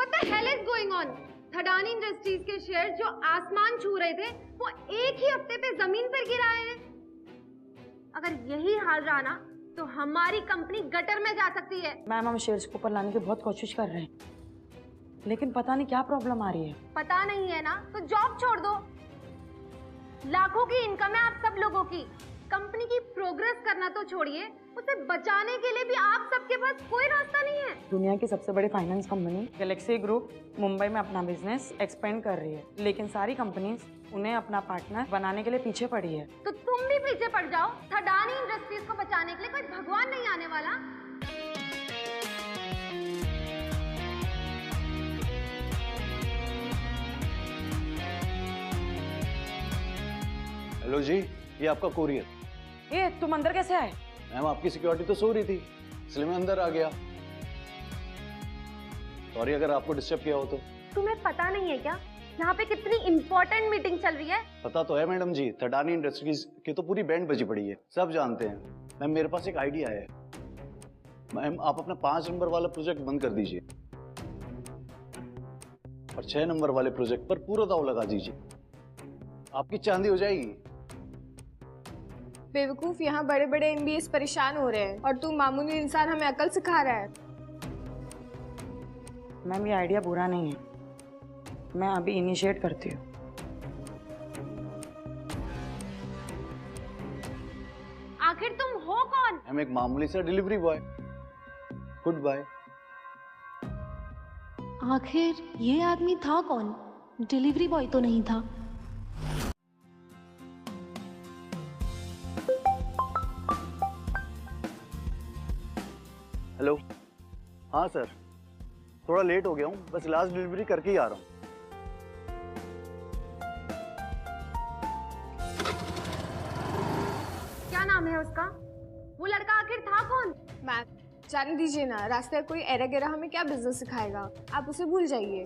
What the hell is going on? Thadani industries के share जो आसमान छू रहे थे वो एक ही हफ्ते पे जमीन पर गिराए हैं। अगर यही हाल रहा ना तो हमारी कंपनी गटर में जा सकती है। मैम हम शेयर्स को ऊपर लाने की बहुत कोशिश कर रहे हैं, लेकिन पता नहीं क्या प्रॉब्लम आ रही है। पता नहीं है ना तो जॉब छोड़ दो। लाखों की इनकम है आप सब लोगों की। कंपनी की प्रोग्रेस करना तो छोड़िए, उसे बचाने के लिए भी आप सबके पास कोई रास्ता नहीं है। दुनिया की सबसे बड़ी finance company Galaxy group Mumbai में अपना बिजनेस एक्सपेंड कर रही है, लेकिन सारी कंपनीज उन्हें अपना पार्टनर बनाने के लिए पीछे पड़ी है। तो तुम भी पीछे पड़ जाओ। थडानी इंडस्ट्रीज को बचाने के लिए कोई भगवान नहीं आने वाला। हेलो जी, ये आपका कोरियर। ये तुम अंदर कैसे आए? मैम आपकी सिक्योरिटी तो सो रही थी, इसलिए मैं अंदर आ गया। सॉरी अगर आपको डिस्टर्ब किया हो तो। तुम्हें पता नहीं है क्या यहाँ पे कितनी इंपॉर्टेंट मीटिंग चल रही है? पता तो है मैडम जी, थडानी इंडस्ट्रीज की तो पूरी बैंड बजी पड़ी है, सब जानते हैं। मैम मेरे पास एक आइडिया है। मैम आप अपना 5 नंबर वाला प्रोजेक्ट बंद कर दीजिए और 6 नंबर वाले प्रोजेक्ट पर पूरा दाव लगा दीजिए, आपकी चांदी हो जाएगी। बेवकूफ, यहाँ बड़े बड़े MBAs परेशान हो रहे हैं और तू मामूली इंसान हमें अकल सिखा रहा है। मैम ये आइडिया बुरा नहीं है, मैं अभी इनिशिएट करती हूँ। आखिर तुम हो कौन? हम एक मामूली सा डिलीवरी बॉय। Good bye. आखिर ये आदमी था कौन? डिलीवरी बॉय तो नहीं था। हेलो, हाँ सर, थोड़ा लेट हो गया हूँ, बस लास्ट डिलीवरी करके ही आ रहा हूँ। क्या नाम है उसका? वो लड़का आखिर था कौन? मैम जाने दीजिए ना, रास्ते में कोई एरा गेरा हमें क्या बिजनेस सिखाएगा, आप उसे भूल जाइए।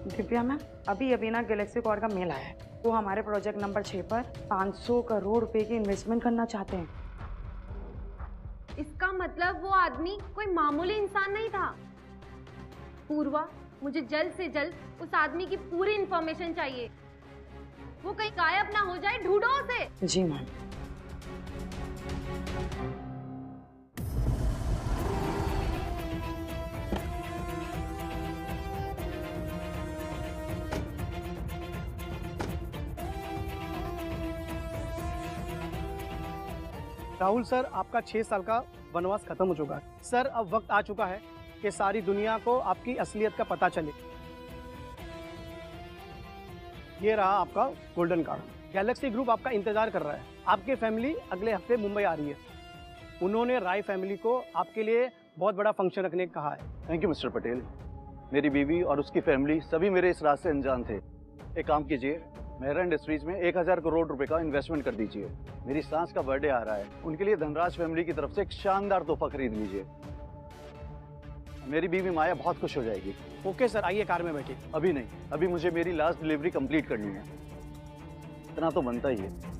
दिव्या मैम अभी ना गैलेक्सी कॉर का मेल आया है, वो हमारे प्रोजेक्ट नंबर 6 पर 500 करोड़ रुपए की इन्वेस्टमेंट करना चाहते हैं। इसका मतलब वो आदमी कोई मामूली इंसान नहीं था। पूर्वा, मुझे जल्द से जल्द उस आदमी की पूरी इंफॉर्मेशन चाहिए। वो कहीं गायब ना हो जाए, ढूंढो उसे। जी मैम। राहुल सर, आपका 6 साल का वनवास खत्म हो चुका है सर। अब वक्त आ चुका है कि सारी दुनिया को आपकी असलियत का पता चले। ये रहा आपका गोल्डन कार्ड। गैलेक्सी ग्रुप आपका इंतजार कर रहा है। आपकी फैमिली अगले हफ्ते मुंबई आ रही है। उन्होंने राय फैमिली को आपके लिए बहुत बड़ा फंक्शन रखने को कहा है। Thank you mister Patel. मेरी बीवी और उसकी फैमिली सभी मेरे इस राज से अनजान थे। एक काम कीजिए, मेहरा इंडस्ट्रीज में 1000 करोड़ रुपए का इन्वेस्टमेंट कर दीजिए। मेरी सास का बर्थडे आ रहा है, उनके लिए धनराज फैमिली की तरफ से एक शानदार तोहफा खरीद लीजिए। मेरी बीवी माया बहुत खुश हो जाएगी। ओके सर, आइए कार में बैठिए। अभी नहीं, अभी मुझे मेरी लास्ट डिलीवरी कंप्लीट करनी है, इतना तो बनता ही है।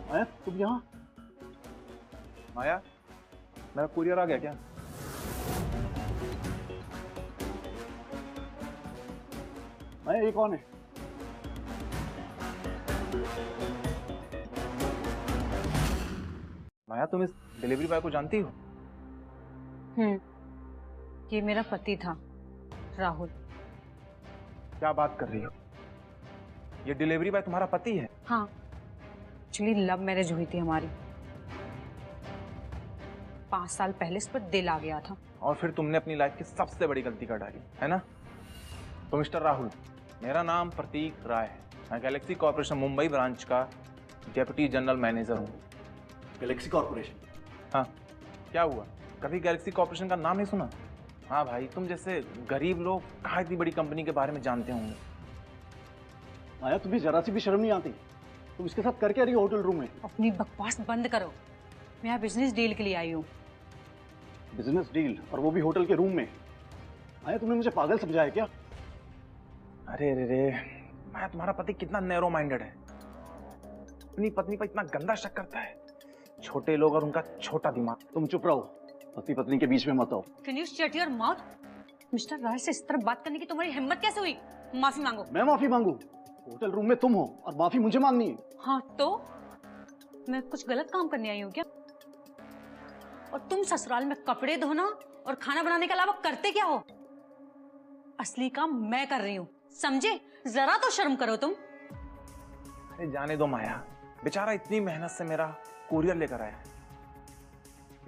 माया, तुम यहाँ? माया, मेरा कुरियर आ गया क्या? माया, ये कौन है? माया, तुम इस डिलीवरी बॉय को जानती हो? ये मेरा पति था राहुल। क्या बात कर रही हो? ये डिलीवरी बॉय तुम्हारा पति है? हाँ, एक्चुअली लव मैरिज हुई थी हमारी। 5 साल पहले इस पर दिल आ गया था। और फिर तुमने अपनी लाइफ की सबसे बड़ी गलती कर डाली, है ना? तो मिस्टर राहुल, मेरा नाम प्रतीक राय है। मैं गैलेक्सी कॉर्पोरेशन मुंबई ब्रांच का डेप्यूटी जनरल मैनेजर हूँ। Galaxy corporation? हाँ, क्या हुआ? कभी गैलेक्सी कॉर्पोरेशन का नाम नहीं सुना? हाँ भाई, तुम जैसे गरीब लोग कहाँ इतनी बड़ी कंपनी के बारे में जानते होंगे। माया, तुम्हें जरा सी भी शर्म नहीं आती? तुम इसके साथ कर क्या रही हो होटल रूम में? अपनी बकवास बंद करो। मैं यहाँ बिजनेस डील के लिए आई हूँ। बिजनेस डील, और वो भी होटल के रूम में? माया, तुमने मुझे पागल समझाया क्या? अरे रे रे, माया तुम्हारा पति कितना नैरो माइंडेड है, अपनी पत्नी पर इतना गंदा शक करता है। छोटे लोग और उनका छोटा दिमाग। तुम चुप रहो, पति पत्नी के बीच में मत आओ। Can you shut your mouth? Mister Rai से इस तरह बात करने की तुम्हारी हिम्मत कैसे हुई? माफी मांगो। मैं माफी मांगू? होटल रूम में तुम हो और माफी मुझे मांगनी है? हाँ तो मैं कुछ गलत काम करने आई हूँ क्या? और तुम ससुराल में कपड़े धोना और खाना बनाने के अलावा करते क्या हो? असली काम मैं कर रही हूँ, समझे? जरा तो शर्म करो तुम। अरे जाने दो माया, बेचारा इतनी मेहनत से मेरा कुरियर लेकर आया है,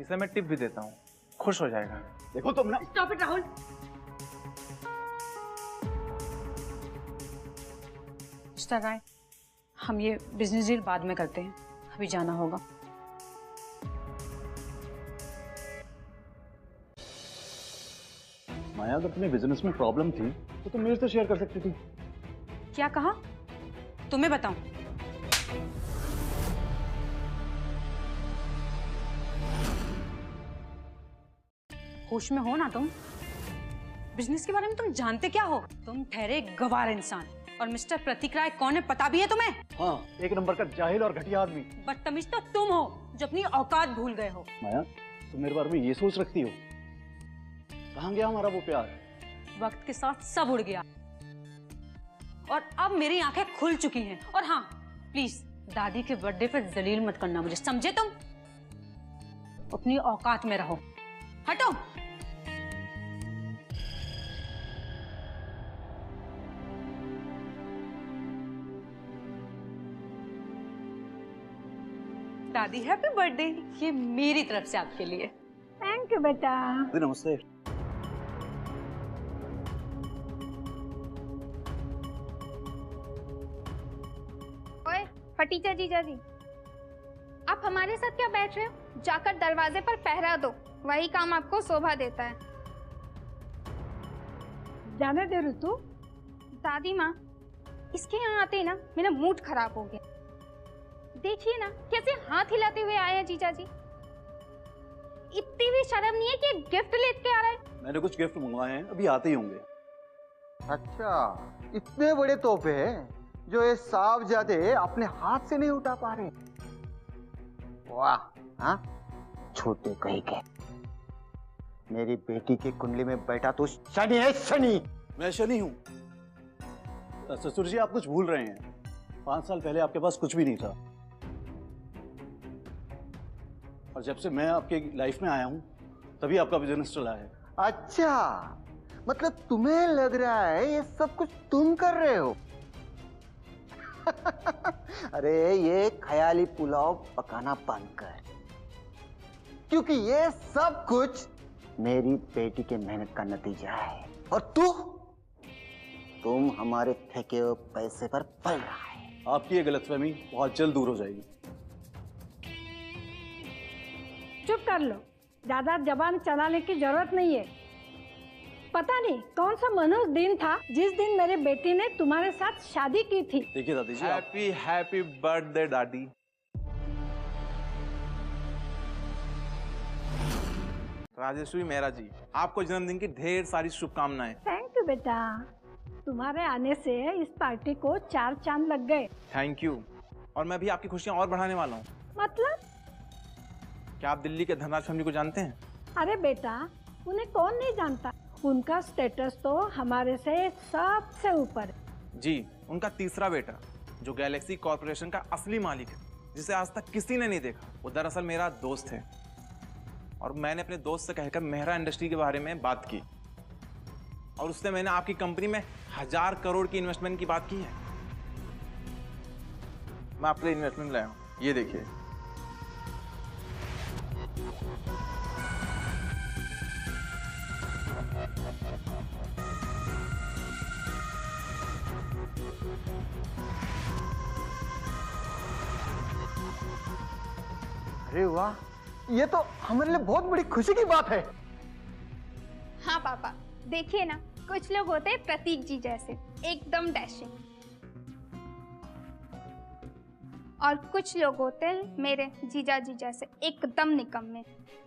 इसे मैं टिप भी देता हूँ, खुश हो जाएगा। देखो तुम ना। Stop it Rahul. मिस्टर राय, हम ये बिजनेस डील बाद में करते हैं, अभी जाना होगा। माया, अगर तुम्हें बिजनेस में प्रॉब्लम थी तो तुम मेरे से शेयर कर सकती थी। क्या कहा? तुम्हें बताऊं? होश में हो ना तुम? बिजनेस के बारे में तुम जानते क्या हो? तुम ठहरे गवार इंसान, और मिस्टर प्रतीक राय कौन है पता भी है तुम्हें? हाँ, एक नंबर का जाहिल और घटिया आदमी। बदतमीज तो तुम हो जो अपनी औकात भूल गए हो। माया, तुम मेरे बारे में ये सोच रखती हो? कहाँ गया हमारा वो प्यार? वक्त के साथ सब उड़ गया और अब मेरी आंखें खुल चुकी हैं। और हाँ, प्लीज दादी के बर्थडे पर जलील मत करना मुझे, समझे तुम? अपनी औकात में रहो। हटो। दादी हैप्पी बर्थडे, ये मेरी तरफ से आपके लिए। थैंक यू बेटा। नमस्ते। ओए फटीचा जीजा जी, आप हमारे साथ क्या बैठ रहे हो? जाकर दरवाजे पर पहरा दो, वही काम आपको शोभा देता है। जाने दे ऋतु। दादी माँ, इसके यहाँ आते ही ना मेरा मूड खराब हो गया। देखिए ना कैसे हाथ हिलाते हुए आए हैं जीजा जी। इतनी भी शर्म नहीं है कि गिफ्ट लेके आ रहे हैं। मैंने कुछ गिफ्ट मंगवाए हैं, अभी आते ही होंगे। अच्छा, इतने बड़े तोहफे हैं जो ये साहबजादे अपने हाथ से नहीं उठा पा रहे। वाह, हाँ? छोटे कहीं के। मेरी बेटी की कुंडली में बैठा तो शनि है, शनि। मैं शनि हूँ? ससुर जी, आप कुछ भूल रहे हैं। 5 साल पहले आपके पास कुछ भी नहीं था, और जब से मैं आपके लाइफ में आया हूँ तभी आपका बिजनेस चला है। अच्छा, मतलब तुम्हें लग रहा है ये सब कुछ तुम कर रहे हो? अरे ये ख्याली पुलाव पकाना बंद कर, क्योंकि ये सब कुछ मेरी बेटी के मेहनत का नतीजा है, और तुम हमारे फेंके हुए पैसे पर पल रहा है। आपकी ये गलतफहमी बहुत जल्द दूर हो जाएगी। चुप कर लो, ज्यादा जबान चलाने की जरूरत नहीं है। पता नहीं कौन सा मनहूस दिन था जिस दिन मेरे बेटी ने तुम्हारे साथ शादी की थी। देखिए दादी जी, हैप्पी हैप्पी बर्थडे दादी। राजेश्वरी मेहरा जी, आपको जन्मदिन की ढेर सारी शुभकामनाएं। थैंक यू बेटा, तुम्हारे आने से इस पार्टी को 4 चांद लग गए। Thank you. और मैं भी आपकी खुशियां और बढ़ाने वाला हूँ। मतलब? क्या आप दिल्ली के धनराज फैमिली को जानते हैं? अरे बेटा, उन्हें कौन नहीं जानता। उनका स्टेटस तो हमारे से सबसे ऊपर है। जी, उनका तीसरा बेटा जो गैलेक्सी कॉर्पोरेशन का असली मालिक है, जिसे आज तक किसी ने नहीं देखा, वो दरअसल मेरा दोस्त है। और मैंने अपने दोस्त से कहकर मेहरा इंडस्ट्री के बारे में बात की, और उससे मैंने आपकी कंपनी में 1000 करोड़ की इन्वेस्टमेंट की बात की है। मैं आपके लिए इन्वेस्टमेंट लाया हूँ, ये देखिए। अरे वाह, ये तो हमारे लिए बहुत बड़ी खुशी की बात है। हाँ हाँ पापा, देखिए ना, कुछ लोग होते हैं प्रतीक जी जैसे, एकदम डैशिंग, और कुछ लोग होते हैं मेरे जीजा जी जैसे, एकदम निकम्मे।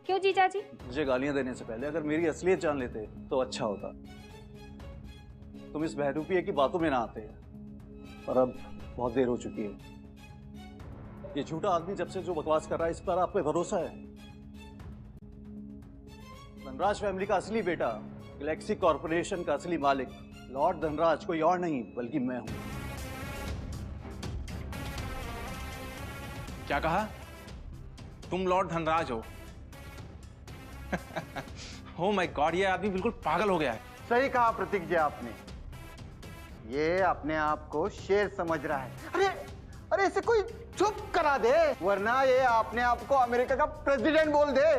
क्यों जीजा जी? मुझे गालियां देने से पहले अगर मेरी असलियत जान लेते तो अच्छा होता। तुम इस बहरूपिये की बातों में ना आते, और अब बहुत देर हो चुकी है। ये झूठा आदमी जब से जो बकवास कर रहा है, इस पर आप पे भरोसा है? धनराज फैमिली का असली बेटा, गैलेक्सी कॉर्पोरेशन का असली मालिक लॉर्ड धनराज कोई और नहीं बल्कि मैं हूं। क्या कहा? तुम लॉर्ड धनराज हो? ओह माय गॉड, ये आदमी बिल्कुल पागल हो गया है। सही कहा प्रतीक जी आपने, ये अपने आप को शेर समझ रहा है। अरे अरे इसे कोई चुप करा दे, वरना ये अपने आप को अमेरिका का प्रेसिडेंट बोल दे।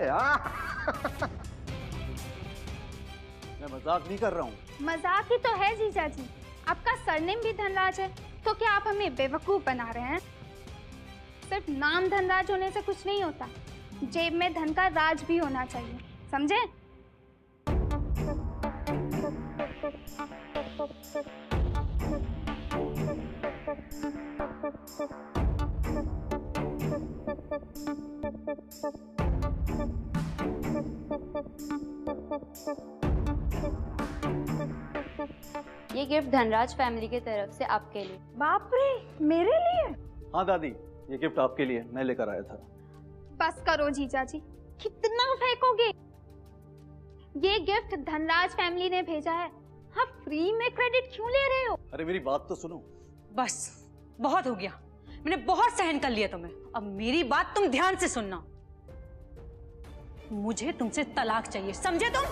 मैं मजाक नहीं कर रहा हूँ। मजाक ही तो है जीजा जी, आपका सरनेम भी धनराज है, तो क्या आप हमें बेवकूफ बना रहे हैं? सिर्फ नाम धनराज होने से कुछ नहीं होता, जेब में धन का राज भी होना चाहिए, समझे? ये गिफ्ट धनराज फैमिली की तरफ से आपके लिए। बाप रे, मेरे लिए? हाँ दादी, ये गिफ्ट आपके लिए मैं लेकर आया था। बस करो जीजा जी, कितना फेंकोगे? ये गिफ्ट धनराज फैमिली ने भेजा है, आप फ्री में क्रेडिट क्यों ले रहे हो? अरे मेरी बात तो सुनो। बस बहुत हो गया, मैंने बहुत सहन कर लिया तुम्हें, अब मेरी बात तुम ध्यान से सुनना। मुझे तुमसे तलाक चाहिए, समझे तुम?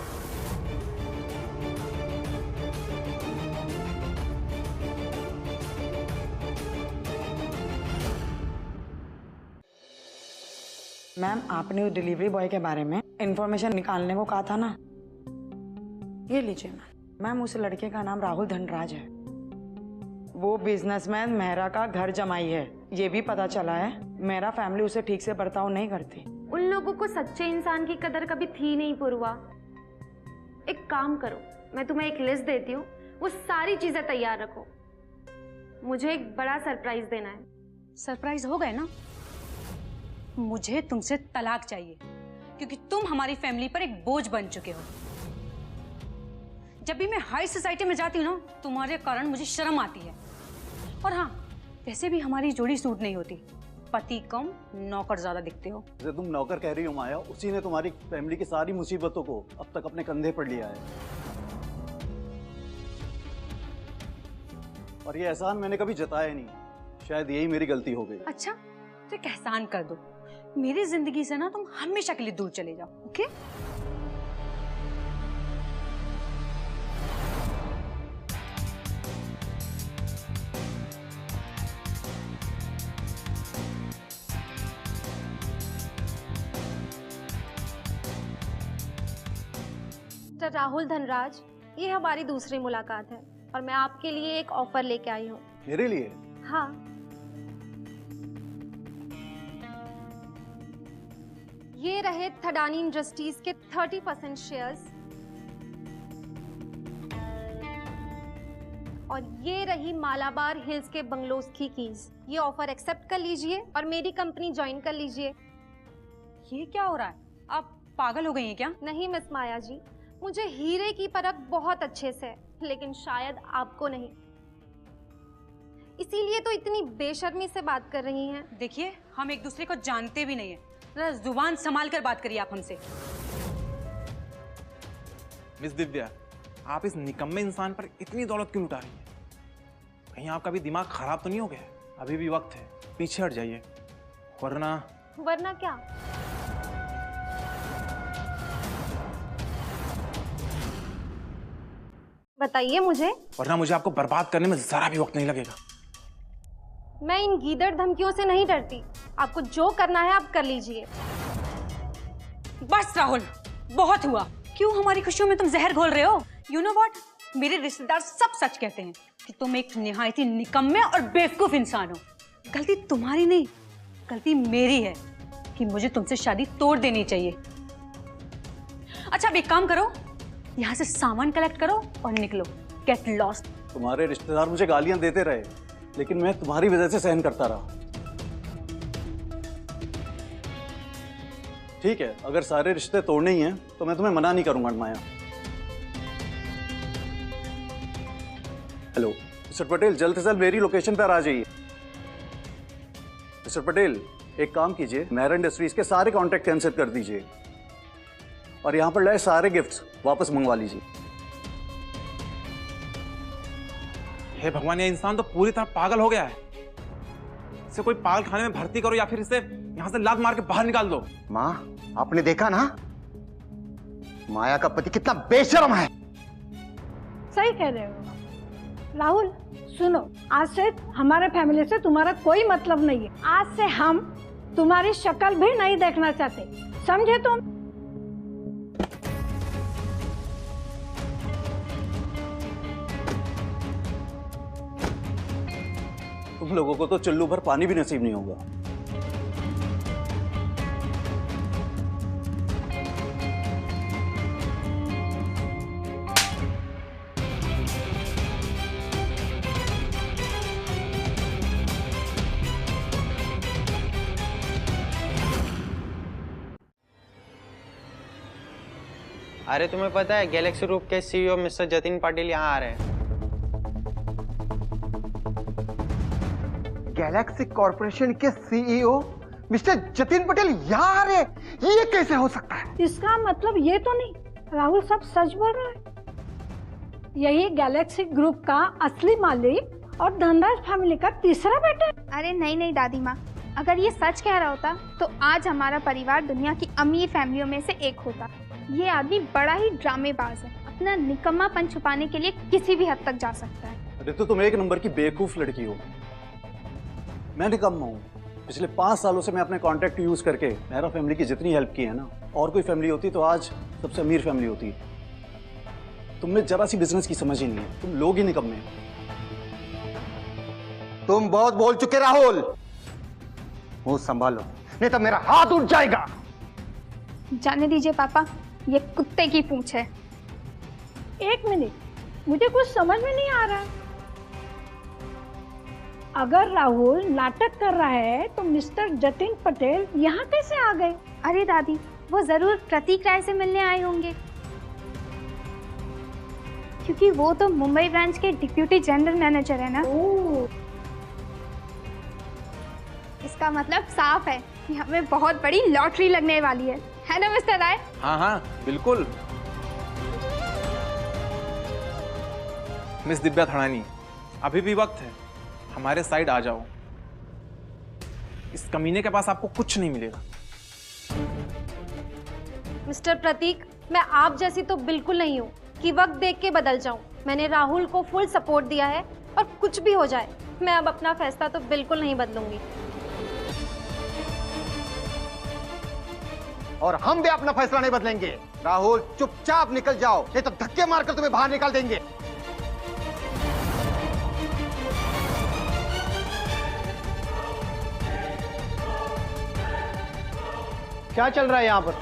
मैम, आपने उस डिलीवरी बॉय के बारे में इंफॉर्मेशन निकालने को कहा था ना, ये लीजिए मैम। मैम, उस लड़के का नाम राहुल धनराज है, वो बिजनेसमैन मेहरा का घर जमाई है। ये भी पता चला है मेरा फैमिली उसे ठीक से बर्ताव नहीं करती। उन लोगों को सच्चे इंसान की कदर कभी थी नहीं पूर्वा। एक काम करो, मैं तुम्हें एक लिस्ट देती हूँ, वो सारी चीजें तैयार रखो, मुझे एक बड़ा सरप्राइज देना है। सरप्राइज हो गए ना? मुझे तुमसे तलाक चाहिए, क्योंकि तुम हमारी फैमिली पर एक बोझ बन चुके हो। जब भी मैं हाई सोसाइटी में जाती हूँ ना, तुम्हारे कारण मुझे शर्म आती है। और हाँ, वैसे भी हमारी जोड़ी सूट नहीं होती, पति कम नौकर ज्यादा दिखते हो। जैसे तुम नौकर कह रही हो माया, उसी ने तुम्हारी फैमिली की सारी मुसीबतों को अब तक अपने कंधे पर लिया है, और ये एहसान मैंने कभी जताया नहीं। शायद यही मेरी गलती हो गई। अच्छा, तो एक एहसान कर दो, मेरी जिंदगी से ना तुम हमेशा के लिए दूर चले जाओ, ओके? मिस्टर राहुल धनराज, ये हमारी दूसरी मुलाकात है और मैं आपके लिए एक ऑफर लेके आई हूँ। मेरे लिए? हाँ, ये रहे थडानी इंडस्ट्रीज के 30% शेयर्स, और ये रही मालाबार हिल्स के बंगलोज की कीज। ये ऑफर एक्सेप्ट कर लीजिए और मेरी कंपनी ज्वाइन कर लीजिए। ये क्या हो रहा है? आप पागल हो गई हैं क्या? नहीं मिस माया जी, मुझे हीरे की परख बहुत अच्छे से है, लेकिन शायद आपको नहीं, इसीलिए तो इतनी बेशर्मी से बात कर रही हैं। देखिए, हम एक दूसरे को जानते भी नहीं है, जरा जुबान संभाल कर बात करिए आप हमसे। मिस दिव्या, आप इस निकम्मे इंसान पर इतनी दौलत क्यों लुटा रही हैं? कहीं आपका भी दिमाग खराब तो नहीं हो गया? अभी भी वक्त है, पीछे हट जाइए, वरना क्या? बताइए मुझे। वरना मुझे आपको बर्बाद करने में जरा भी वक्त नहीं लगेगा। मैं इन गीदड़ धमकियों से नहीं डरती, आपको जो करना है आप कर लीजिए। बस राहुल, बहुत हुआ। क्यों हमारी खुशियों में तुम जहर घोल रहे हो? यू नो व्हाट, मेरे रिश्तेदार सब सच कहते हैं कि तुम एक निहायत ही निकम्मे और बेवकूफ इंसान हो। गलती तुम्हारी नहीं, गलती मेरी है कि मुझे तुमसे शादी तोड़ देनी चाहिए। अच्छा, अब एक काम करो, यहाँ से सामान कलेक्ट करो और निकलो। Get lost. तुम्हारे रिश्तेदार मुझे गालियां देते रहे, लेकिन मैं तुम्हारी वजह से सहन करता रहा। ठीक है, अगर सारे रिश्ते तोड़ने ही हैं तो मैं तुम्हें मना नहीं करूंगा माया। हेलो मिस्टर पटेल, जल्द से जल्द मेरी लोकेशन पर आ जाइए। मिस्टर पटेल, एक काम कीजिए, मेहरा इंडस्ट्रीज के सारे कॉन्ट्रैक्ट कैंसिल कर दीजिए और यहां पर लाए सारे गिफ्ट्स वापस मंगवा लीजिए। हे भगवान, ये इंसान तो पूरी तरह पागल हो गया है। इसे कोई पागल खाने में भर्ती करो या फिर इसे यहां से लात मार के बाहर निकाल दो। माँ, आपने देखा ना माया का पति कितना बेशर्म है। सही कह रहे हो राहुल। सुनो, आज से हमारे फैमिली से तुम्हारा कोई मतलब नहीं है। आज से हम तुम्हारी शक्ल भी नहीं देखना चाहते, समझे तुम? तुम लोगों को तो चुल्लू भर पानी भी नसीब नहीं होगा। अरे तुम्हें पता है गैलेक्सी ग्रुप के सीईओ मिस्टर जतिन पाटिल यहाँ आ रहे हैं। गैलेक्सी कॉर्पोरेशन के सीईओ मिस्टर जतिन पटेल यहाँ आ रहे हैं? ये कैसे हो सकता है? इसका मतलब ये तो नहीं राहुल सब सच बोल रहा है। यही गैलेक्सी ग्रुप का असली मालिक और धनराज फैमिली का तीसरा बेटा है। अरे नहीं नहीं दादी माँ, अगर ये सच कह रहा होता तो आज हमारा परिवार दुनिया की अमीर फैमिलियों में से एक होता। ये आदमी बड़ा ही ड्रामेबाज है, अपना निकम्मापन छुपाने के लिए किसी भी हद तक जा सकता है। अरे तो तुम एक नंबर की बेवकूफ लड़की हो। मैं निकम्मा हूँ। पिछले 5 सालों से मैं अपने कॉन्टैक्ट यूज करके मेहरा फैमिली की जितनी हेल्प की है ना, और कोई फैमिली होती तो आज सबसे अमीर फैमिली होती। तुमने जरा सी बिजनेस की समझ ही नहीं है, तुम लोग ही निकम्मे हो। तुम बहुत बोल चुके राहुल, मुंह संभालो नहीं तो मेरा हाथ उठ जाएगा। जाने दीजिए पापा, ये कुत्ते की पूंछ है। एक मिनट, मुझे कुछ समझ में नहीं आ रहा। अगर राहुल नाटक कर रहा है तो मिस्टर जतिन पटेल यहाँ कैसे आ गए? अरे दादी, वो जरूर प्रतीक राय से मिलने आए होंगे, क्योंकि वो तो मुंबई ब्रांच के डिप्यूटी जनरल मैनेजर है ना। इसका मतलब साफ है कि हमें बहुत बड़ी लॉटरी लगने वाली है ना मिस्टर राय? हाँ हाँ बिल्कुल। मिस दिव्या थड़ानी, अभी भी वक्त है, हमारे साइड आ जाओ। इस कमीने के पास आपको कुछ नहीं मिलेगा। मिस्टर प्रतीक, मैं आप जैसी तो बिल्कुल नहीं हूँ कि वक्त देख के बदल जाऊं। मैंने राहुल को फुल सपोर्ट दिया है और कुछ भी हो जाए मैं अब अपना फैसला तो बिल्कुल नहीं बदलूंगी। और हम भी अपना फैसला नहीं बदलेंगे। राहुल चुपचाप निकल जाओ, नहीं तो धक्के मारकर तुम्हें बाहर निकाल देंगे। क्या चल रहा है यहाँ पर?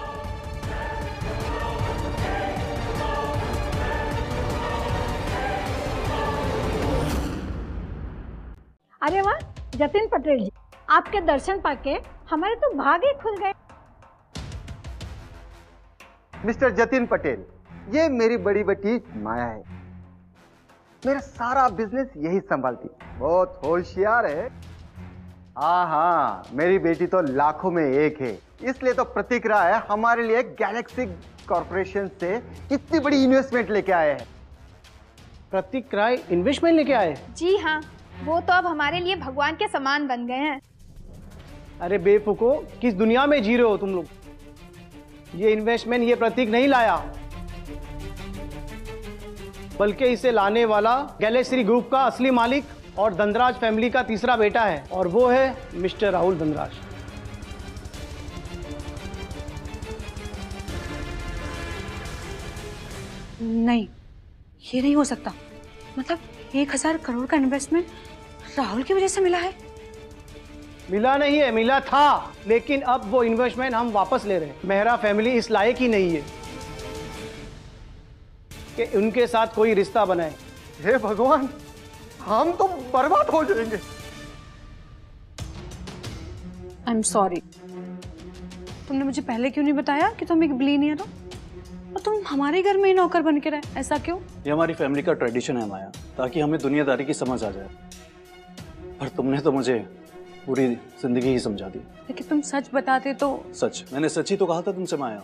अरे वाह जतिन पटेल जी, आपके दर्शन पाके हमारे तो भाग ही खुल गए। मिस्टर जतिन पटेल, ये मेरी बड़ी बेटी माया है। मेरा सारा बिजनेस यही संभालती, बहुत होशियार है। हाँ, मेरी बेटी तो लाखों में एक है, इसलिए तो प्रतीक राय हमारे लिए गैलेक्सी कॉर्पोरेशन से इतनी बड़ी इन्वेस्टमेंट लेके आए हैं। प्रतीक राय इन्वेस्टमेंट लेके आए? जी हाँ, वो तो अब हमारे लिए भगवान के समान बन गए हैं। अरे बेवकूफो, किस दुनिया में जी रहे हो तुम लोग? ये इन्वेस्टमेंट ये प्रतीक नहीं लाया, बल्कि इसे लाने वाला गैलेक्सी ग्रुप का असली मालिक और धनराज फैमिली का तीसरा बेटा है, और वो है मिस्टर राहुल धनराज। नहीं, ये नहीं हो सकता। मतलब 1000 करोड़ का इन्वेस्टमेंट राहुल की वजह से मिला है? मिला नहीं है, मिला था, लेकिन अब वो इन्वेस्टमेंट हम वापस ले रहे हैं। मेहरा फैमिली इस लायक ही नहीं है। कि उनके साथ कोई रिश्ता बनाए। हे भगवान, हम तो बर्बाद हो जाएंगे। I am sorry. तुमने मुझे पहले क्यों नहीं बताया कि तुम एक बिलियनियर हो और तुम हमारे घर में ही नौकर बन के रहे? ऐसा क्यों? ये हमारी फैमिली का ट्रेडिशन है माया, ताकि हमें दुनियादारी की समझ आ जाए। पर तुमने तो मुझे पूरी जिंदगी ही समझा दी। लेकिन तुम सच बताते तो। सच? मैंने सच ही तो कहा था तुमसे माया,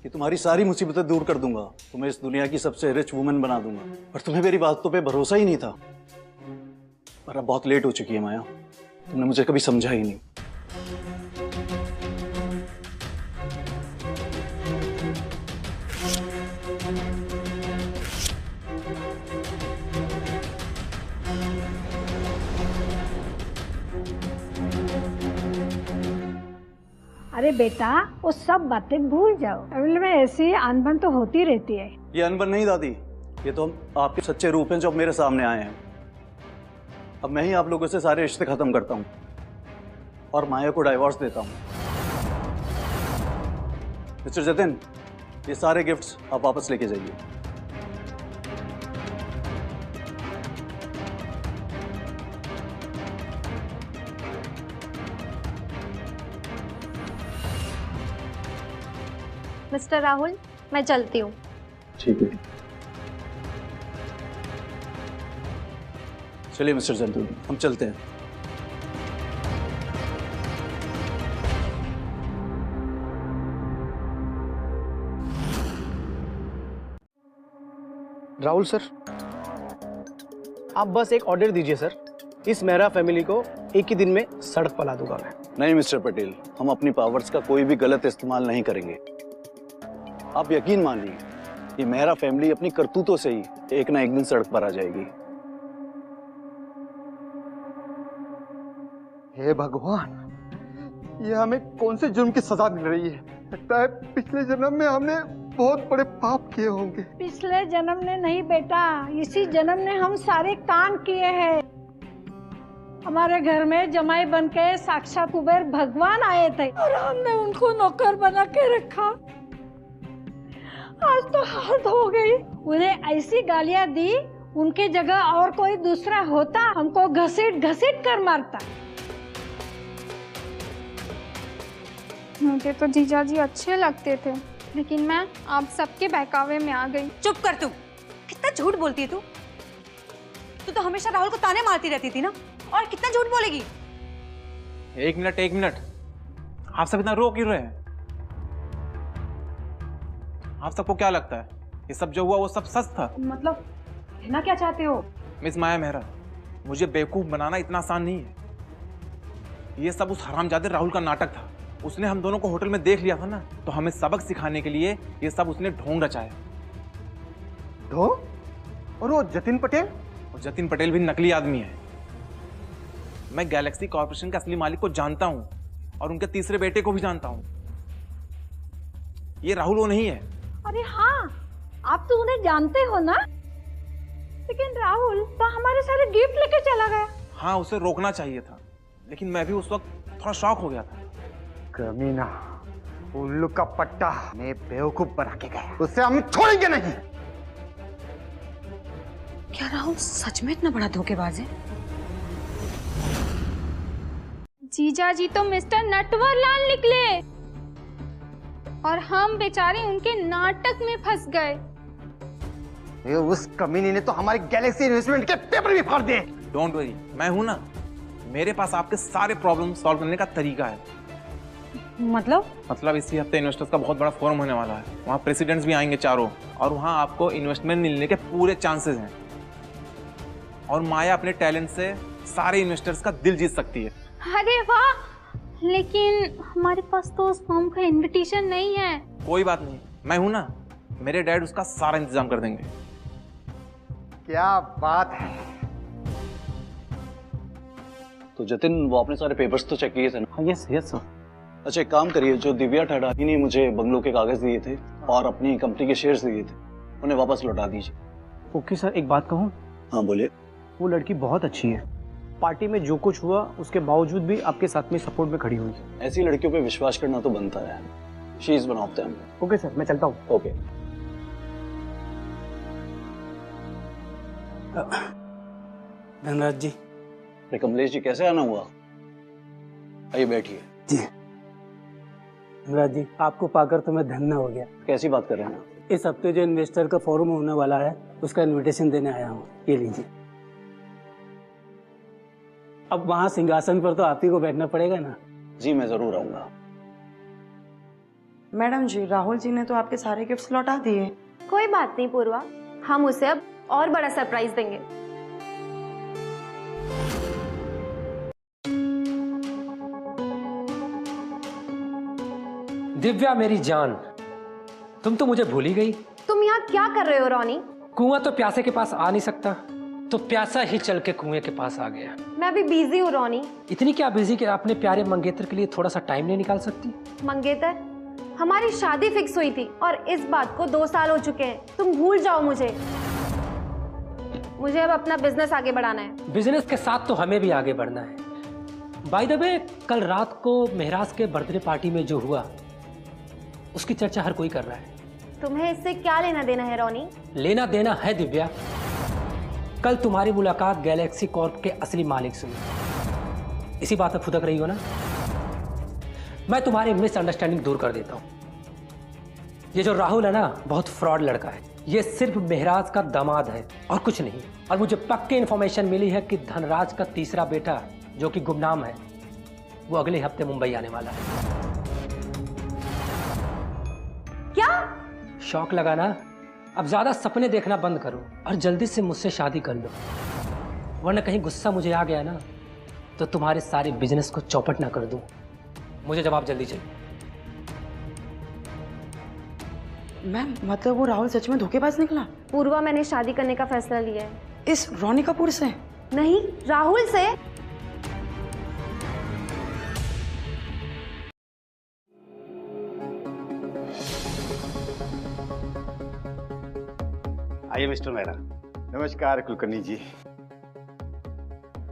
कि तुम्हारी सारी मुसीबतें दूर कर दूंगा, तुम्हें इस दुनिया की सबसे रिच वुमन बना दूंगा। पर तुम्हें मेरी बातों पे भरोसा ही नहीं था। पर अब बहुत लेट हो चुकी है माया, तुमने मुझे कभी समझा ही नहीं। अरे बेटा, वो सब बातें भूल जाओ। फैमिली में ऐसी अनबन तो होती रहती है। ये अनबन नहीं दादी, ये तो आपके सच्चे रूप हैं जो अब मेरे सामने आए हैं। अब मैं ही आप लोगों से सारे रिश्ते खत्म करता हूँ और माया को डाइवोर्स देता हूँ। मिस्टर जतिन, ये सारे गिफ्ट्स आप वापस लेके जाइए। मिस्टर राहुल, मैं चलती हूँ। ठीक है, चलिए मिस्टर जतिन, हम चलते हैं। राहुल सर, आप बस एक ऑर्डर दीजिए सर, इस मेहरा फैमिली को एक ही दिन में सड़क पर ला दूंगा मैं। नहीं मिस्टर पटेल, हम अपनी पावर्स का कोई भी गलत इस्तेमाल नहीं करेंगे। आप यकीन मानिए कि मेहरा फैमिली अपनी करतूतों से ही एक ना एक दिन सड़क पर आ जाएगी। हे भगवान, ये हमें कौन से जुर्म की सजा मिल रही है? लगता है पिछले जन्म में हमने बहुत बड़े पाप किए होंगे। पिछले जन्म ने नहीं बेटा, इसी जन्म ने हम सारे काम किए हैं। हमारे घर में जमाई बन के साक्षात कुबेर भगवान आए थे और हमने उनको नौकर बना के रखा। आज तो हद हो गई। उन्हें ऐसी गालियां दी, उनकी जगह और कोई दूसरा होता हमको घसीट घसीट कर मारता। मुझे तो जीजा जी अच्छे लगते थे, लेकिन मैं आप सबके बहकावे में आ गई। चुप कर तू, कितना झूठ बोलती है तू। तू तो हमेशा राहुल को ताने मारती रहती थी ना, और कितना झूठ बोलेगी। एक मिनट, आप सब इतना रो क्यों रहे हैं? आप सबको क्या लगता है ये सब जो हुआ वो सब सच था? मतलब कहना क्या चाहते हो? मिस माया मेहरा, मुझे बेवकूफ बनाना इतना आसान नहीं है। ये सब उस हरामजादे राहुल का नाटक था। उसने हम दोनों को होटल में देख लिया था ना, तो हमें सबक सिखाने के लिए ये सब उसने ढोंग रचाया। ढोंग? और वो जतिन पटेल? और जतिन पटेल भी नकली आदमी है। मैं गैलेक्सी कॉर्पोरेशन के असली मालिक को जानता हूं और उनके तीसरे बेटे को भी जानता हूं। ये राहुल वो नहीं है। अरे हाँ, आप तो उन्हें जानते हो ना। लेकिन राहुल तो हमारे सारे गिफ्ट लेके चला गया। हाँ, उसे रोकना चाहिए था, लेकिन मैं भी उस वक्त थोड़ा शॉक हो गया था। कमीना, उल्लू का पट्टा मैं बेवकूफ बना के गया, उससे हम छोड़ेंगे नहीं। क्या राहुल सच में इतना बड़ा धोखेबाज है? जीजा जी तो मिस्टर नटवर लाल निकले और हम बेचारे उनके नाटक में फंस गए। उस कमीनी ने तो हमारी गैलेक्सी इन्वेस्टमेंट के पेपर भी फाड़ दिए। डोंट वरी, मैं हूं ना। मेरे पास आपके सारे प्रॉब्लम सॉल्व करने का तरीका है। मतलब इसी हफ्ते इन्वेस्टर्स का बहुत बड़ा फोरम होने वाला है। वहाँ प्रेसिडेंट्स भी आएंगे चारों, और वहाँ आपको इन्वेस्टमेंट मिलने के पूरे चांसेस हैं। और माया अपने टैलेंट से सारे इन्वेस्टर्स का दिल जीत सकती है। अरे वाह, लेकिन हमारे पास तो उस फॉर्म का इनविटेशन नहीं है। कोई बात नहीं, मैं हूं ना। मेरे डैड उसका सारा इंतजाम कर देंगे। क्या बात है। तो जतिन, वो आपने सारे पेपर्स तो चेक किए थे ना? Yes sir. अच्छा, एक काम करिए, जो दिव्या ठडानी ने मुझे बंगलों के कागज दिए थे और अपनी कंपनी के शेयर्स दिए थे, उन्हें वापस लौटा दीजिए। ओके सर, एक बात कहूँ? हाँ बोलिए। वो लड़की बहुत अच्छी है। पार्टी में जो कुछ हुआ उसके बावजूद भी आपके साथ में सपोर्ट में खड़ी हुई है। ऐसी लड़कियों पे विश्वास करना तो बनता है। She is one of them. Okay sir, मैं चलता हूँ। ओके। धनराज जी। अरे कमलेश जी, कैसे आना हुआ? आइए बैठिए। जी धनराज जी, आपको पाकर तो मैं धन्य हो गया। कैसी बात कर रहे हैं? इस हफ्ते जो इन्वेस्टर का फोरम होने वाला है उसका इनविटेशन देने आया हूँ, ये लीजिए। अब वहाँ सिंहासन पर तो आप ही को बैठना पड़ेगा ना। जी मैं जरूर आऊंगा। मैडम जी, राहुल जी ने तो आपके सारे गिफ्ट्स लौटा दिए। कोई बात नहीं पूर्वा, हम उसे अब और बड़ा सरप्राइज देंगे। दिव्या मेरी जान, तुम तो मुझे भूल ही गई। तुम यहाँ क्या कर रहे हो रोनी? कुआं तो प्यासे के पास आ नहीं सकता, तो प्यासा ही चल के कुएं के पास आ गया। मैं अभी बिजी हूँ रोनी। इतनी क्या बिजी कि अपने प्यारे मंगेतर के लिए थोड़ा सा टाइम नहीं निकाल सकती? मंगेतर, हमारी शादी फिक्स हुई थी और इस बात को 2 साल हो चुके हैं। तुम भूल जाओ मुझे अब अपना बिजनेस आगे बढ़ाना है। बिजनेस के साथ तो हमें भी आगे बढ़ना है। बाय द वे, कल रात को मेहराज के बर्थडे पार्टी में जो हुआ उसकी चर्चा हर कोई कर रहा है। तुम्हें इससे क्या लेना देना है रोनी? लेना देना है दिव्या। कल तुम्हारी मुलाकात गैलेक्सी कॉर्प के असली मालिक से हुई। इसी बात पर फुदक रही हो ना? मैं तुम्हारी मिसअंडरस्टैंडिंग दूर कर देता हूं। ये जो राहुल है ना, बहुत फ्रॉड लड़का है। ये सिर्फ मेहराज का दामाद है और कुछ नहीं। और मुझे पक्की इंफॉर्मेशन मिली है कि धनराज का तीसरा बेटा, जो कि गुमनाम है, वो अगले हफ्ते मुंबई आने वाला है। क्या? शौक लगा ना? अब ज्यादा सपने देखना बंद करो और जल्दी से मुझसे शादी कर लो, वरना कहीं गुस्सा मुझे आ गया ना तो तुम्हारे सारे बिजनेस को चौपट ना कर दूं। मुझे जवाब जल्दी चाहिए। मैम, मतलब वो राहुल सच में धोखेबाज निकला? पूर्वा, मैंने शादी करने का फैसला लिया है। इस रोनी कपूर से? नहीं, राहुल से। आइए मिस्टर मेहरा। नमस्कार कुलकर्णी जी।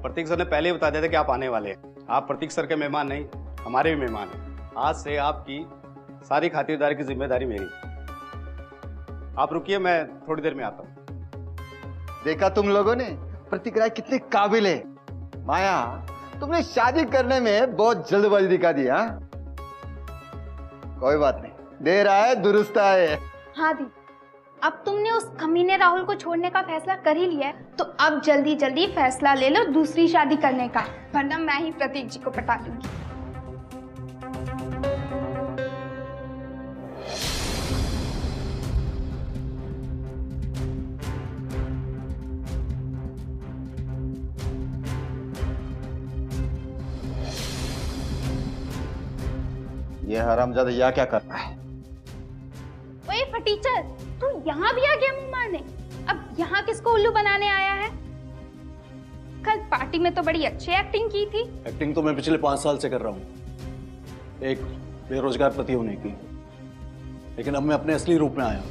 प्रतीक सर ने पहले ही बता दिया था कि आप आने वाले हैं। आप प्रतीक सर के मेहमान नहीं, हमारे भी मेहमान हैं। आज से आपकी सारी खातिरदारी की जिम्मेदारी मेरी। आप रुकिए, मैं थोड़ी देर में आता हूँ। देखा तुम लोगों ने, प्रतीक राय कितने काबिल है। माया, तुमने शादी करने में बहुत जल्दबाजी दिखा दी। हाँ, कोई बात नहीं, देर आए दुरुस्त आए। हाँ दी, अब तुमने उस कमीने राहुल को छोड़ने का फैसला कर ही लिया है, तो अब जल्दी जल्दी फैसला ले लो दूसरी शादी करने का, वरना मैं ही प्रतीक जी को पटा दूंगी। ये हरामजादा यहाँ क्या कर रहा है? ओए फटीचर, तू यहाँ भी आ गया मुंह मारने। अब यहाँ किसको उल्लू बनाने आया है? कल पार्टी में तो बड़ी अच्छी एक्टिंग की थी। एक्टिंग तो मैं पिछले 5 साल से कर रहा हूँ, एक बेरोजगार पति होने की, लेकिन अब मैं अपने असली रूप में आया।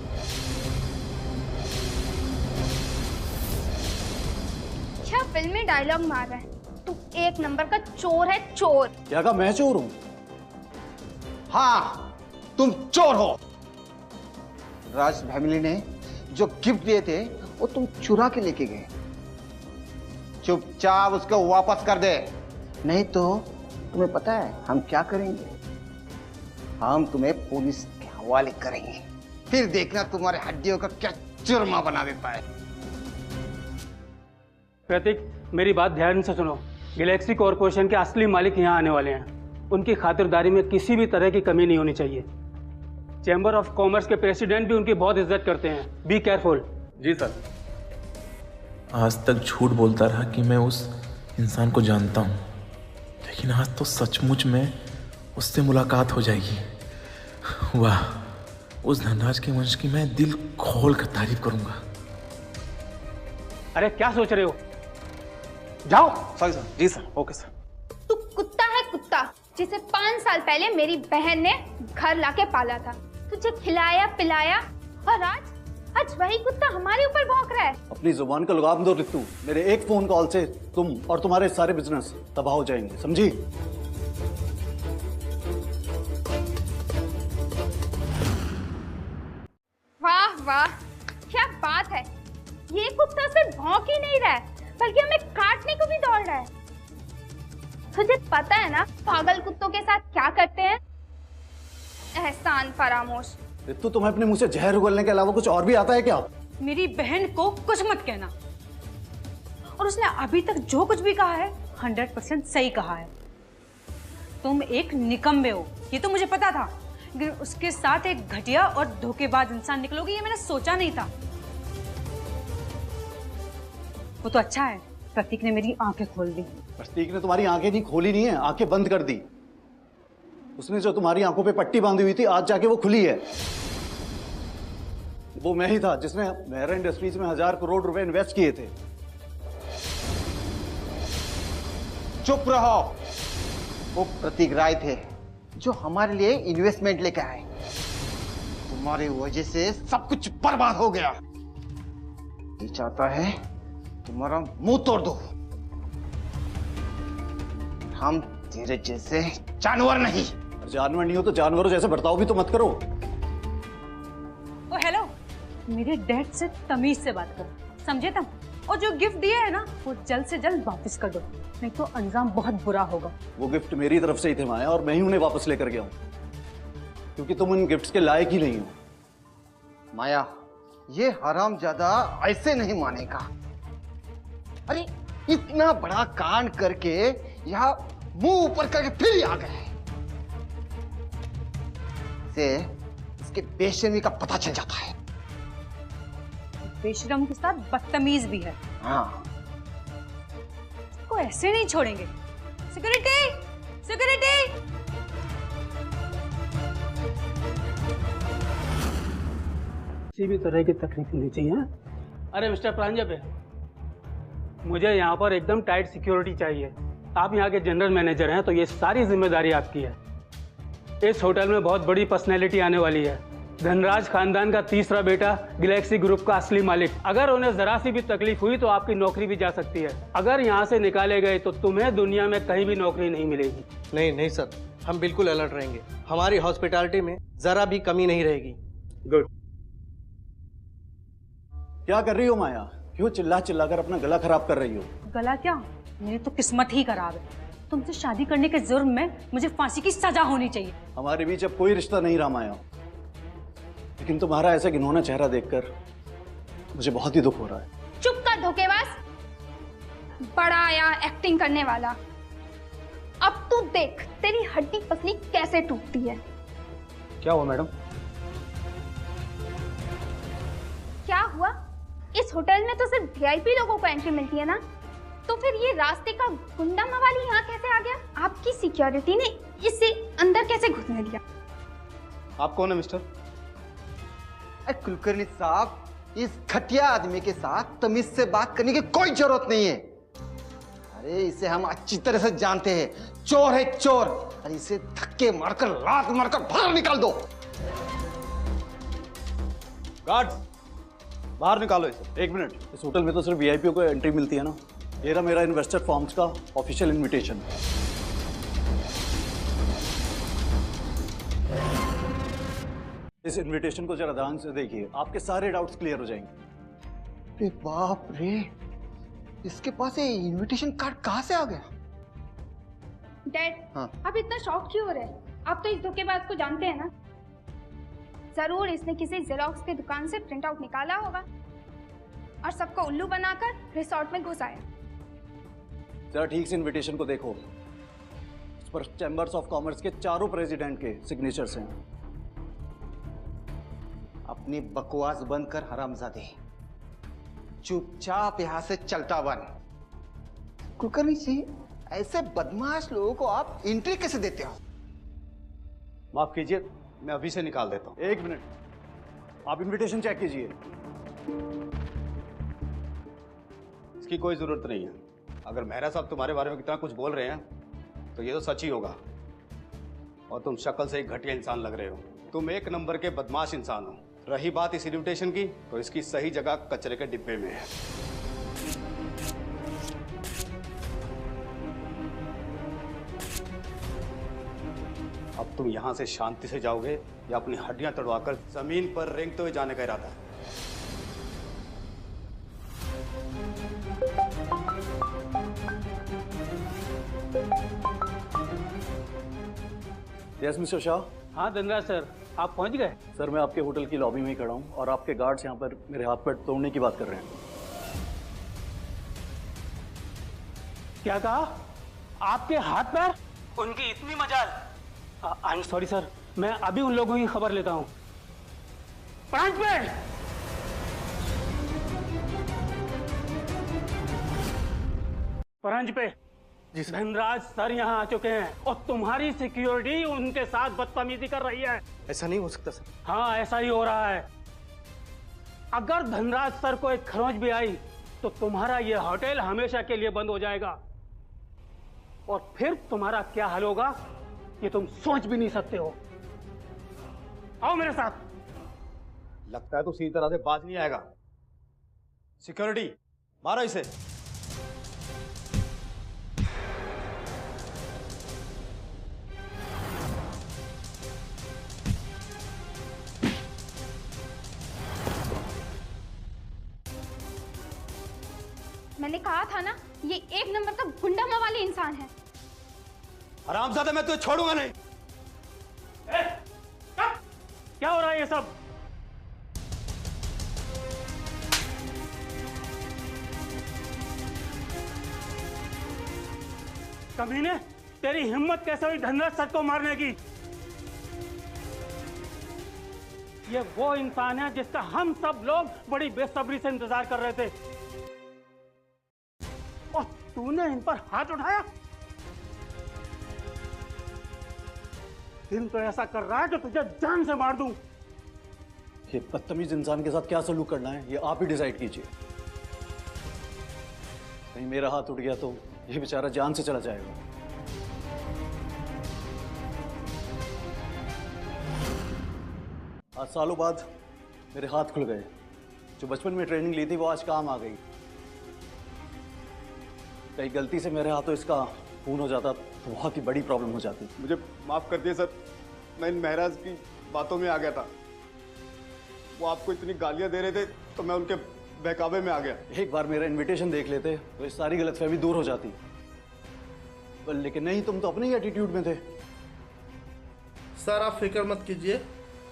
क्या फिल्मी डायलॉग मार रहा है? तू एक नंबर का चोर है, चोर। क्या कहा? मैं चोर हूँ? हाँ, तुम चोर हो। राज फैमिली ने जो गिफ्ट दिए थे वो तुम चुरा के लेके गए। चुपचाप उसको वापस कर दे, नहीं तो तुम्हें पता है हम क्या करेंगे? हम तुम्हें पुलिस के हवाले करेंगे, फिर देखना तुम्हारे हड्डियों का क्या चूरमा बना देता है। प्रतीक, मेरी बात ध्यान से सुनो। गैलेक्सी कॉरपोरेशन के असली मालिक यहाँ आने वाले हैं। उनकी खातिरदारी में किसी भी तरह की कमी नहीं होनी चाहिए। चैम्बर ऑफ कॉमर्स के प्रेसिडेंट भी उनकी बहुत इज्जत करते हैं। Be careful. जी सर। आज तक झूठ बोलता रहा कि मैं उस इंसान को जानता हूँ, लेकिन आज तो सचमुच में उससे मुलाकात हो जाएगी। वाह, उस धनराज के वंश की मैं दिल खोल कर तारीफ करूंगा। अरे क्या सोच रहे हो? जाओ। Sorry sir. जी सर। Okay sir. तू कुत्ता है, कुत्ता, जिसे 5 साल पहले मेरी बहन ने घर लाके पाला था, तुझे खिलाया पिलाया, और आज वही कुत्ता हमारे ऊपर भौंक रहा है। अपनी जुबान को लगाम दो रितु। मेरे एक फोन कॉल से तुम और तुम्हारे सारे बिजनेस तबाह हो जाएंगे, समझी? वाह वाह, क्या बात है। ये कुत्ता सिर्फ भौंक ही नहीं रहा है, बल्कि हमें काटने को भी दौड़ रहा है। तुझे पता है ना पागल कुत्तों के साथ क्या करते हैं? एहसान फरामोश। रितु, तुम्हें अपने मुंह से जहर उगलने के अलावा कुछ और भी आता है क्या? मेरी बहन को कुछ मत कहना। और उसने अभी तक जो कुछ भी कहा है 100% सही कहा है। तुम एक निकम्मे हो, ये तो मुझे पता था, लेकिन उसके साथ एक घटिया और धोखेबाज इंसान निकलोगे ये मैंने सोचा नहीं था। वो तो अच्छा है प्रतीक ने मेरी आंखें खोल दी। प्रतीक ने तुम्हारी आंखें नहीं खोली, नहीं है, आंखें बंद कर दी। उसने जो तुम्हारी आंखों पे पट्टी बांधी हुई थी आज जाके वो खुली है। वो मैं ही था जिसने मेहरा इंडस्ट्रीज में 1000 करोड़ रुपए इन्वेस्ट किए थे। चुप रहो। वो प्रतीक राय थे जो हमारे लिए इन्वेस्टमेंट लेके आए। तुम्हारी वजह से सब कुछ बर्बाद हो गया। ये चाहता है तुम्हारा मुंह तोड़ दो। हम तेरे जैसे जानवर नहीं। जानवर नहीं हो तो जानवरों जैसे बर्ताव भी तो मत करो। ओ हेलो, मेरे डैड से तमीज से बात करो, समझे तुम? और जो गिफ्ट दिए है ना वो जल्द से जल्द वापस कर दो, नहीं तो अंजाम बहुत बुरा होगा। वो गिफ्ट मेरी तरफ से ही थे माया, और मैं ही उन्हें वापस लेकर गया हूं, क्योंकि तुम उन गिफ्ट्स के लायक ही नहीं हो। माया, ये हरामजादा ऐसे नहीं मानेगा। अरे इतना बड़ा कांड करके यहाँ मुंह ऊपर करके फिर आ गए। से इसके बेशर्मी का पता चल जाता है। बेशरम के साथ बदतमीज भी है। हाँ, को ऐसे नहीं छोड़ेंगे। Security, security. किसी भी तरह की तकलीफ नहीं चाहिए। अरे मिस्टर प्रांजप, मुझे यहाँ पर एकदम टाइट सिक्योरिटी चाहिए। आप यहाँ के जनरल मैनेजर हैं तो ये सारी जिम्मेदारी आपकी है। इस होटल में बहुत बड़ी पर्सनैलिटी आने वाली है। धनराज खानदान का तीसरा बेटा, गैलेक्सी ग्रुप का असली मालिक। अगर उन्हें जरा सी भी तकलीफ हुई तो आपकी नौकरी भी जा सकती है। अगर यहाँ से निकाले गए तो तुम्हें दुनिया में कहीं भी नौकरी नहीं मिलेगी। नहीं नहीं सर, हम बिल्कुल अलर्ट रहेंगे। हमारी हॉस्पिटैलिटी में जरा भी कमी नहीं रहेगी। गुड। क्या कर रही हो माया? क्यों चिल्ला चिल्ला कर अपना गला खराब कर रही हो? गला क्या, मेरी तो किस्मत ही खराब है। तुमसे शादी करने के जुर्म में मुझे फांसी की सजा होनी चाहिए। हमारे बीच अब कोई रिश्ता नहीं रहा माया, लेकिन तुम्हारा ऐसा घिनौना चेहरा देखकर मुझे बहुत ही दुख हो रहा है। चुप कर धोखेबाज, बड़ा आया एक्टिंग करने वाला। अब तू देख तेरी हड्डी पसली कैसे टूटती है। क्या हुआ मैडम? क्या हुआ? इस होटल में तो सिर्फ वीआईपी लोगों को एंट्री मिलती है ना, तो फिर ये रास्ते का गुंडा मवाली यहाँ कैसे आ गया? आपकी सिक्योरिटी ने इसे अंदर कैसे घुसने दिया? आप कौन है मिस्टर? कुलकर्णी साहब, इस घटिया आदमी के साथ तमीज से बात करने की कोई जरूरत नहीं है। अरे इसे हम अच्छी तरह से जानते हैं, चोर है चोर। अरे इसे धक्के मारकर लात मारकर बाहर निकाल दो। गार्ड्स, बाहर निकालो इसे। एक मिनट, इस होटल में तो सिर्फ वीआईपी को एंट्री मिलती है ना। ये रहा मेरा इन्वेस्टर फॉर्म्स का ऑफिशियल इनविटेशन। इस इनविटेशन को जरा ध्यान से देखिए, आपके सारे डाउट्स क्लियर हो जाएंगे। अरे बाप रे, इसके पास ये इनविटेशन कार्ड कहाँ से आ गया? डैड, हाँ? आप इतना शॉक क्यों हो रहे हैं? आप तो इस धोखेबाज को जानते हैं ना। जरूर इसने किसी जेरोक्स की दुकान से प्रिंट आउट निकाला होगा और सबको उल्लू बनाकर रिसोर्ट में घुसाया। जरा ठीक से इनविटेशन को देखो, इस पर चैम्बर्स ऑफ कॉमर्स के चारों प्रेसिडेंट के सिग्नेचर्स हैं। अपनी बकवास बंद कर हरामजादे, चुपचाप यहां से चलता बन। कुलकर्णी जी, ऐसे बदमाश लोगों को आप एंट्री कैसे देते हो? माफ कीजिए, मैं अभी से निकाल देता हूं। एक मिनट, आप इनविटेशन चेक कीजिए। इसकी कोई जरूरत नहीं है। अगर मेहरा साहब तुम्हारे बारे में कितना कुछ बोल रहे हैं तो ये तो सच ही होगा। और तुम शक्ल से एक घटिया इंसान लग रहे हो। तुम एक नंबर के बदमाश इंसान हो। रही बात इस इन्विटेशन की, तो इसकी सही जगह कचरे के डिब्बे में है। अब तुम यहां से शांति से जाओगे या अपनी हड्डियां तोड़वाकर जमीन पर रेंगते हुए जाने का इरादा है? Yes mister Shah. हाँ धनराज सर, आप पहुंच गए? सर मैं आपके होटल की लॉबी में ही खड़ा हूँ और आपके गार्ड्स यहाँ पर मेरे हाथ पैर तोड़ने की बात कर रहे हैं। क्या कहा? आपके हाथ पैर? उनकी इतनी मजाल। आई एम सॉरी सर, मैं अभी उन लोगों की खबर लेता हूँ। प्रांत पे धनराज सर यहाँ आ चुके हैं और तुम्हारी सिक्योरिटी उनके साथ बदतमीजी कर रही है। ऐसा नहीं हो सकता सर। हाँ ऐसा ही हो रहा है। अगर धनराज सर को एक खरोंच भी आई तो तुम्हारा ये होटल हमेशा के लिए बंद हो जाएगा और फिर तुम्हारा क्या हाल होगा ये तुम सोच भी नहीं सकते हो। आओ मेरे साथ। लगता है तो सीधी तरह से बाज नहीं आएगा। सिक्योरिटी मारो इसे। मैंने कहा था ना, ये एक नंबर का गुंडा मवाली इंसान है। हरामजादा, मैं तुझे छोड़ूंगा नहीं। क्या हो रहा है ये सब? कमीने, तेरी हिम्मत कैसे हुई धनराज सर को मारने की? ये वो इंसान है जिसका हम सब लोग बड़ी बेसब्री से इंतजार कर रहे थे और तूने इन पर हाथ उठाया। दिल तो ऐसा कर रहा है कि तुझे जान से मार दूं। ये बदतमीज इंसान के साथ क्या सलूक करना है ये आप ही डिसाइड कीजिए। कहीं मेरा हाथ उठ गया तो ये बेचारा जान से चला जाएगा। आज सालों बाद मेरे हाथ खुल गए। जो बचपन में ट्रेनिंग ली थी वो आज काम आ गई। कहीं गलती से मेरे हाथों इसका खून हो जाता तो बहुत ही बड़ी प्रॉब्लम हो जाती। मुझे माफ कर दिए सर, मैं इन महराज की बातों में आ गया था। वो आपको इतनी गालियां दे रहे थे तो मैं उनके बहकावे में आ गया। एक बार मेरा इनविटेशन देख लेते तो ये सारी गलतफहमी दूर हो जाती। लेकिन नहीं, तुम तो अपने ही एटीट्यूड में थे। सर आप फिक्र मत कीजिए,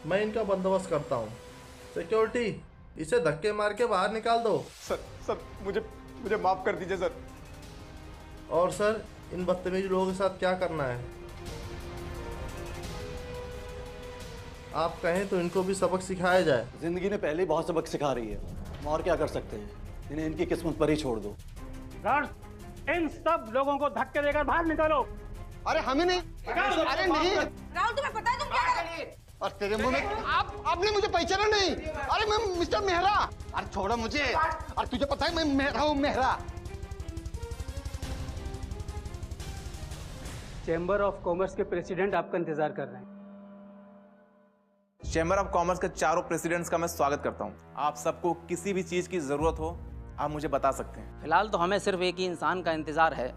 मैं इनका बंदोबस्त करता हूँ। सिक्योरिटी, इसे धक्के मार के बाहर निकाल दो। सर मुझे माफ कर दीजिए सर। और सर इन बदतमीज लोगों के साथ क्या करना है? आप कहें तो इनको भी सबक सिखाया जाए। जिंदगी ने पहले ही बहुत सबक सिखा रही है, हम और क्या कर सकते हैं? इन्हें इनकी किस्मत पर ही छोड़ दो। इन सब लोगों को धक्के देकर बाहर निकालो। अरे हमें नहीं। अरे नहीं राहुल, तुम्हें पता है तुम क्या कर रहे हो? और तेरे मुंह में आपने मुझे पहचाना नहीं। अरे मैं मिस्टर मेहरा। अरे छोड़ो मुझे। और तुझे पता है मैं मेहरा हूँ, मेहरा। चेंबर ऑफ कॉमर्स के प्रेसिडेंट आपका इंतजार कर रहे हैं। चैम्बर ऑफ कॉमर्स के चारों प्रेसिडेंट्स का मैं स्वागत करता हूं। आप सबको किसी भी चीज की जरूरत हो आप मुझे बता सकते हैं। फिलहाल तो हमें सिर्फ एक ही इंसान का इंतजार है,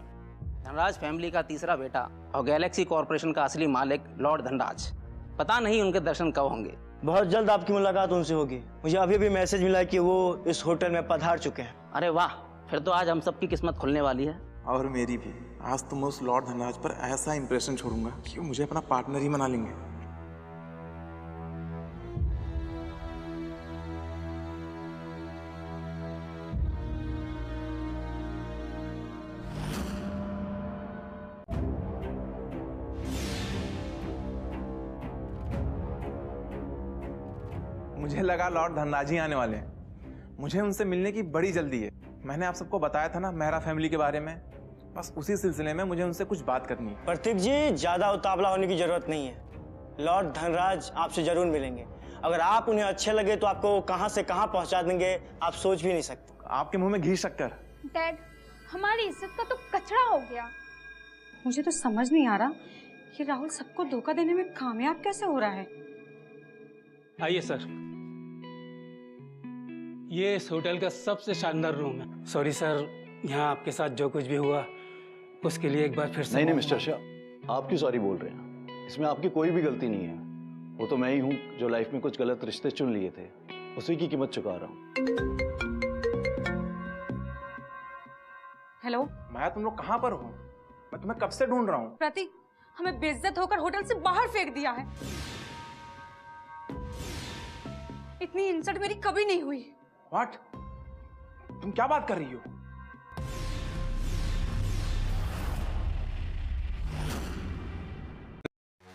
धनराज फैमिली का तीसरा बेटा और गैलेक्सी कॉरपोरेशन का असली मालिक लॉर्ड धनराज। पता नहीं उनके दर्शन कब होंगे। बहुत जल्द आपकी मुलाकात उनसे होगी। मुझे अभी भी मैसेज मिला कि वो इस होटल में पधार चुके हैं। अरे वाह, फिर तो आज हम सबकी किस्मत खुलने वाली है। और मेरी भी। आज तो मैं उस लॉर्ड धनराज पर ऐसा इंप्रेशन छोड़ूंगा कि वो मुझे अपना पार्टनर ही बना लेंगे। मुझे लगा लॉर्ड धनराज ही आने वाले हैं। मुझे उनसे मिलने की बड़ी जल्दी है। मैंने आप सबको बताया था ना मेहरा फैमिली के बारे में, बस उसी सिलसिले में मुझे उनसे कुछ बात करनी है। प्रतीक जी, ज्यादा उतावला होने की जरूरत नहीं है। लॉर्ड धनराज आपसे जरूर मिलेंगे। अगर आप उन्हें अच्छे लगे तो आपको कहां से कहां पहुंचा देंगे आप सोच भी नहीं सकते। आपके मुंह में घी शक्कर। डैड, हमारी इज्जत का तो कचरा हो गया। मुझे तो समझ नहीं आ रहा कि राहुल सबको धोखा देने में कामयाब कैसे हो रहा है। आइए सर, ये इस होटल का सबसे शानदार रूम है। सॉरी सर, यहाँ आपके साथ जो कुछ भी हुआ उसके लिए एक बार फिर से। नहीं मिस्टर शाह, आप क्यों सॉरी बोल रहे हैं? इसमें आपकी कोई भी गलती नहीं है। वो तो मैं ही हूँ जो लाइफ में कुछ गलत रिश्ते चुन लिए थे, उसी की कीमत चुका रहा हूँ। हेलो, मैं तुम लोग कहाँ पर हो? मैं तुम्हें कब से ढूंढ रहा हूँ। प्रतीक, हमें बेइज्जत होकर होटल से बाहर फेंक दिया है। इतनी इंसल्ट मेरी कभी नहीं हुई। व्हाट? तुम क्या बात कर रही हो?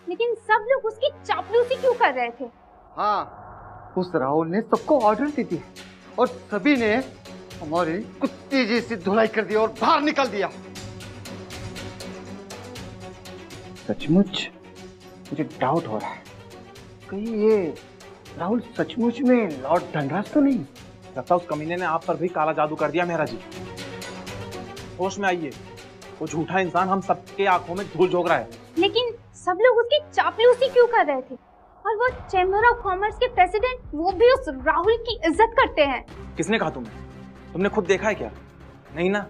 लेकिन सब लोग उसकी चापलूसी क्यों कर रहे थे? हाँ, उस राहुल ने सबको ऑर्डर दे दिए और सभी ने हमारी कुत्ती जैसी धुलाई कर दी और बाहर निकाल दिया। सचमुच मुझे डाउट हो रहा है, कहीं ये राहुल सचमुच में लॉर्ड धनराज तो नहीं? लगता उस कमीने ने आप पर भी काला जादू कर दिया मेहरा जी। होश में आइए, वो झूठा इंसान हम सबके आंखों में धूल झोंक रहा है। लेकिन सब लोग उसकी चापलूसी क्यों कर रहे थे? और वो चैम्बर ऑफ कॉमर्स के प्रेसिडेंट, वो भी उस राहुल की इज्जत करते हैं। किसने कहा तुम्हें? तुमने खुद देखा है क्या? नहीं ना,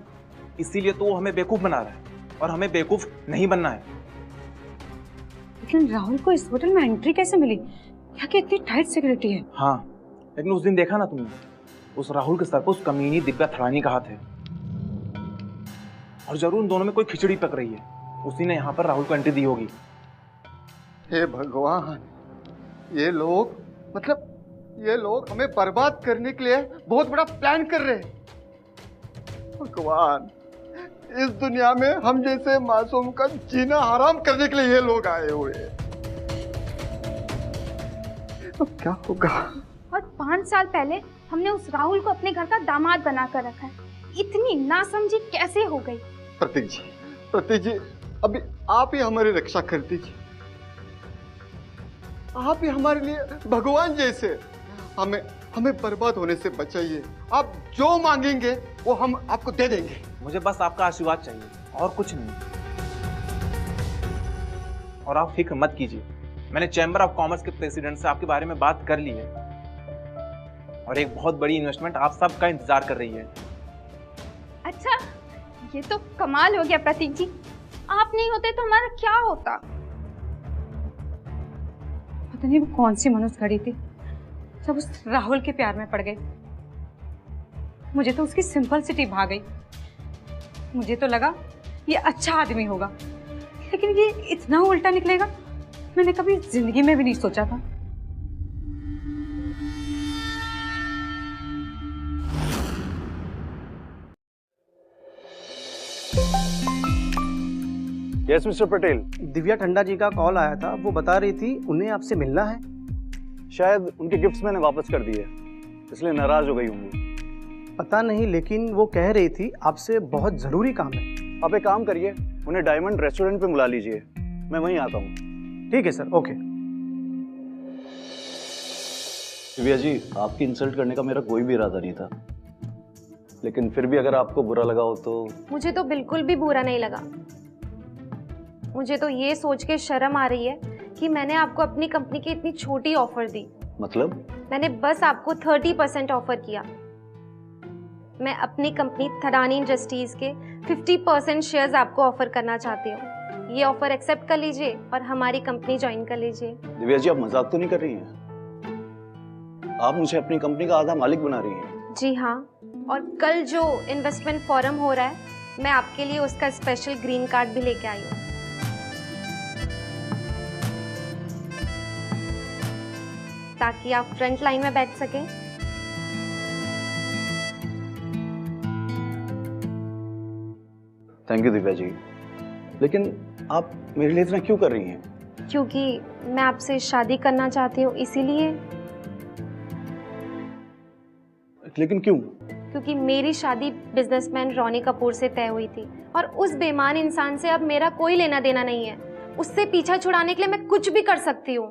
इसीलिए तो वो हमें बेवकूफ बना रहा है और हमें बेवकूफ नहीं बनना है। लेकिन राहुल को इस होटल में एंट्री कैसे मिली? यहाँ की इतनी टाइट सिक्योरिटी है। हाँ, लेकिन उस दिन देखा ना तुमने, उस राहुल के सर पर उस कमीनी दिव्या थड़ानी का हाथ है और जरूर उन दोनों में कोई खिचड़ी पक रही है। उसी ने यहाँ पर राहुल को एंट्री दी होगी। हे भगवान, ये लोग हमें बर्बाद करने के लिए बहुत बड़ा प्लान कर रहे हैं। भगवान, इस दुनिया में हम जैसे मासूम का जीना हराम करने के लिए ये लोग आए हुए हैं। तो क्या होगा? और 5 साल पहले हमने उस राहुल को अपने घर का दामाद बनाकर रखा है। इतनी नासमझी कैसे हो गई? प्रतीक जी, अभी आप ही हमारी रक्षा कर दीजिए। आप ही हमारे लिए भगवान जैसे, हमें बर्बाद होने से बचाइए। आप जो मांगेंगे वो हम आपको दे देंगे। मुझे बस आपका आशीर्वाद चाहिए और कुछ नहीं। और आप फिक्र मत कीजिए, मैंने चैम्बर ऑफ कॉमर्स के प्रेसिडेंट से आपके बारे में बात कर ली है और एक बहुत बड़ी इन्वेस्टमेंट आप सबका इंतजार कर रही है। अच्छा, ये तो कमाल हो गया प्रतीक जी। आप नहीं होते तो हमारा क्या होता? पता नहीं वो कौन सी मनुष्य खड़ी थी जब उस राहुल के प्यार में पड़ गई। मुझे तो उसकी सिंपलिसिटी भा गई। मुझे तो लगा ये अच्छा आदमी होगा, लेकिन ये इतना उल्टा निकलेगा मैंने कभी जिंदगी में भी नहीं सोचा था। Yes mister Patel. दिव्या ठंडा जी का कॉल आया था, वो बता रही थी उन्हें आपसे मिलना है। शायद उनके गिफ्ट्स मैंने वापस कर दिए, इसलिए नाराज हो गई होंगी। पता नहीं, लेकिन वो कह रही थी आपसे बहुत जरूरी काम है। आप एक काम करिए, उन्हें डायमंड रेस्टोरेंट पे बुला लीजिए, मैं वहीं आता हूँ। ठीक है सर, ओके। दिव्या जी, आपकी इंसल्ट करने का मेरा कोई भी इरादा नहीं था, लेकिन फिर भी अगर आपको बुरा लगा हो तो। मुझे तो बिल्कुल भी बुरा नहीं लगा। मुझे तो ये सोच के शर्म आ रही है कि मैंने आपको अपनी कंपनी की इतनी छोटी ऑफर दी। मतलब? मैंने बस आपको 30% ऑफर किया। मैं अपनी कंपनी थडानी इंडस्ट्रीज के 50% शेयर्स आपको ऑफर करना चाहती हूँ। ये ऑफर एक्सेप्ट कर लीजिए और हमारी कंपनी ज्वाइन कर लीजिए। दिव्या जी, आप मजाक तो नहीं कर रही हैं? आप मुझे अपनी कंपनी का आधा मालिक बना रही हैं। जी हाँ, और कल जो इन्वेस्टमेंट फोरम हो रहा है, मैं आपके लिए उसका स्पेशल ग्रीन कार्ड भी लेके आई हूँ, ताकि आप फ्रंट लाइन में बैठ सकें। थैंक यू दिव्या जी, लेकिन आप मेरे लिए इतना क्यों कर रही हैं? क्योंकि मैं आपसे शादी करना चाहती हूँ, इसीलिए। लेकिन क्यों? क्योंकि मेरी शादी बिजनेसमैन रॉनी कपूर से तय हुई थी और उस बेईमान इंसान से अब मेरा कोई लेना देना नहीं है। उससे पीछा छुड़ाने के लिए मैं कुछ भी कर सकती हूँ।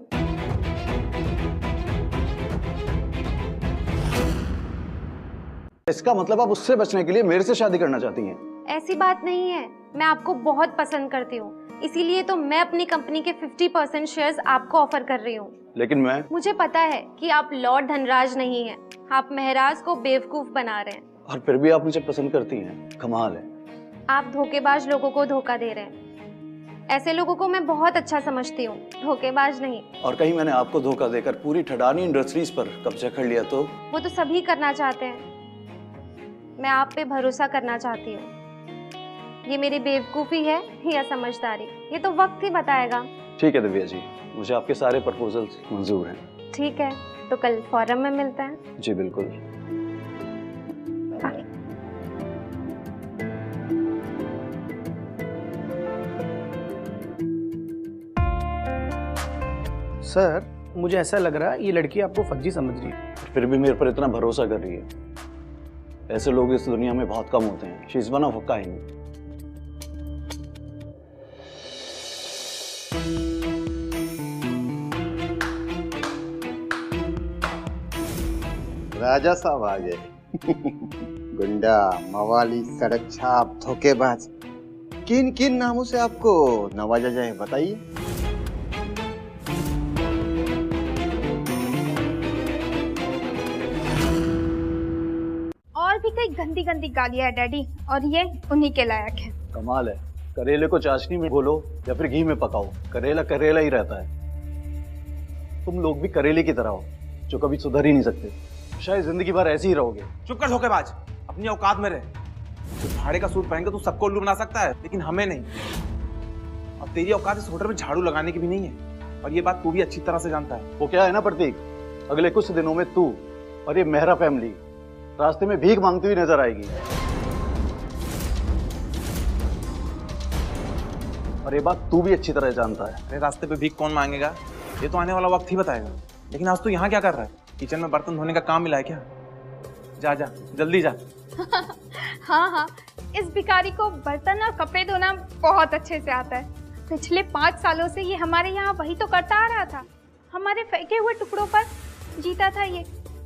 इसका मतलब आप उससे बचने के लिए मेरे से शादी करना चाहती हैं? ऐसी बात नहीं है, मैं आपको बहुत पसंद करती हूँ, इसीलिए तो मैं अपनी कंपनी के 50% शेयर्स आपको ऑफर कर रही हूँ। लेकिन मैं। मुझे पता है कि आप लॉर्ड धनराज नहीं हैं, आप महराज को बेवकूफ बना रहे हैं। और फिर भी आप मुझे पसंद करती हैं, कमाल है। आप धोखेबाज लोगों को धोखा दे रहे हैं। ऐसे लोगों को मैं बहुत अच्छा समझती हूँ, धोखेबाज नहीं। और कहीं मैंने आपको धोखा देकर पूरी ठडानी इंडस्ट्रीज पर कब्जा कर लिया तो? वो तो सभी करना चाहते हैं, मैं आप पे भरोसा करना चाहती हूँ। ये मेरी बेवकूफ़ी है या समझदारी, ये तो वक्त ही बताएगा। ठीक है दिव्या जी, मुझे आपके सारे प्रपोजल्स मंजूर हैं। ठीक है, तो कल फोरम में मिलते हैं। जी बिल्कुल। सर, मुझे ऐसा लग रहा है ये लड़की आपको फर्जी समझ रही है। फिर भी मेरे पर इतना भरोसा कर रही है। ऐसे लोग इस दुनिया में बहुत कम होते हैं। She is one of a kind. राजा साहब आ गए। गुंडा, मवाली, सड़क छाप, धोखेबाज, किन किन नामों से आपको नवाजा जाए बताइए। और भी कई गंदी गंदी गालियां है डैडी, और ये उन्हीं के लायक है। कमाल है, करेले को चाशनी में घोलो या फिर घी में पकाओ, करेला करेला ही रहता है। तुम लोग भी करेले की तरह हो जो कभी सुधर ही नहीं सकते। शायद जिंदगी भर ऐसे ही रहोगे। चुप कर धोखेबाज, अपनी औकात में रहे। तो भाड़े का सूट पहन के तू सबको उल्लू बना सकता है, लेकिन हमें नहीं। और तेरी औकात इस होटल में झाड़ू लगाने की भी नहीं है, और ये बात तू भी अच्छी तरह से जानता है। वो क्या है ना प्रतीक, अगले कुछ दिनों में तू और ये मेहरा फैमिली रास्ते में भीख मांगती हुई नजर आएगी। और ये बात तू भी अच्छी तरह जानता है। अरे रास्ते पे भीख कौन मांगेगा, ये तो आने वाला वक्त ही बताएगा। लेकिन आज तू यहाँ क्या कर रहा है? किचन में बर्तन धोने का काम मिला है क्या? जा जा, जल्दी जा। हाँ हाँ, इस भिखारी को बर्तन और कपड़े धोना बहुत अच्छे से आता है। पिछले 5 सालों से ये हमारे यहाँ वही तो करता आ रहा था। हमारे फेंके हुए टुकड़ों पर जीता था ये,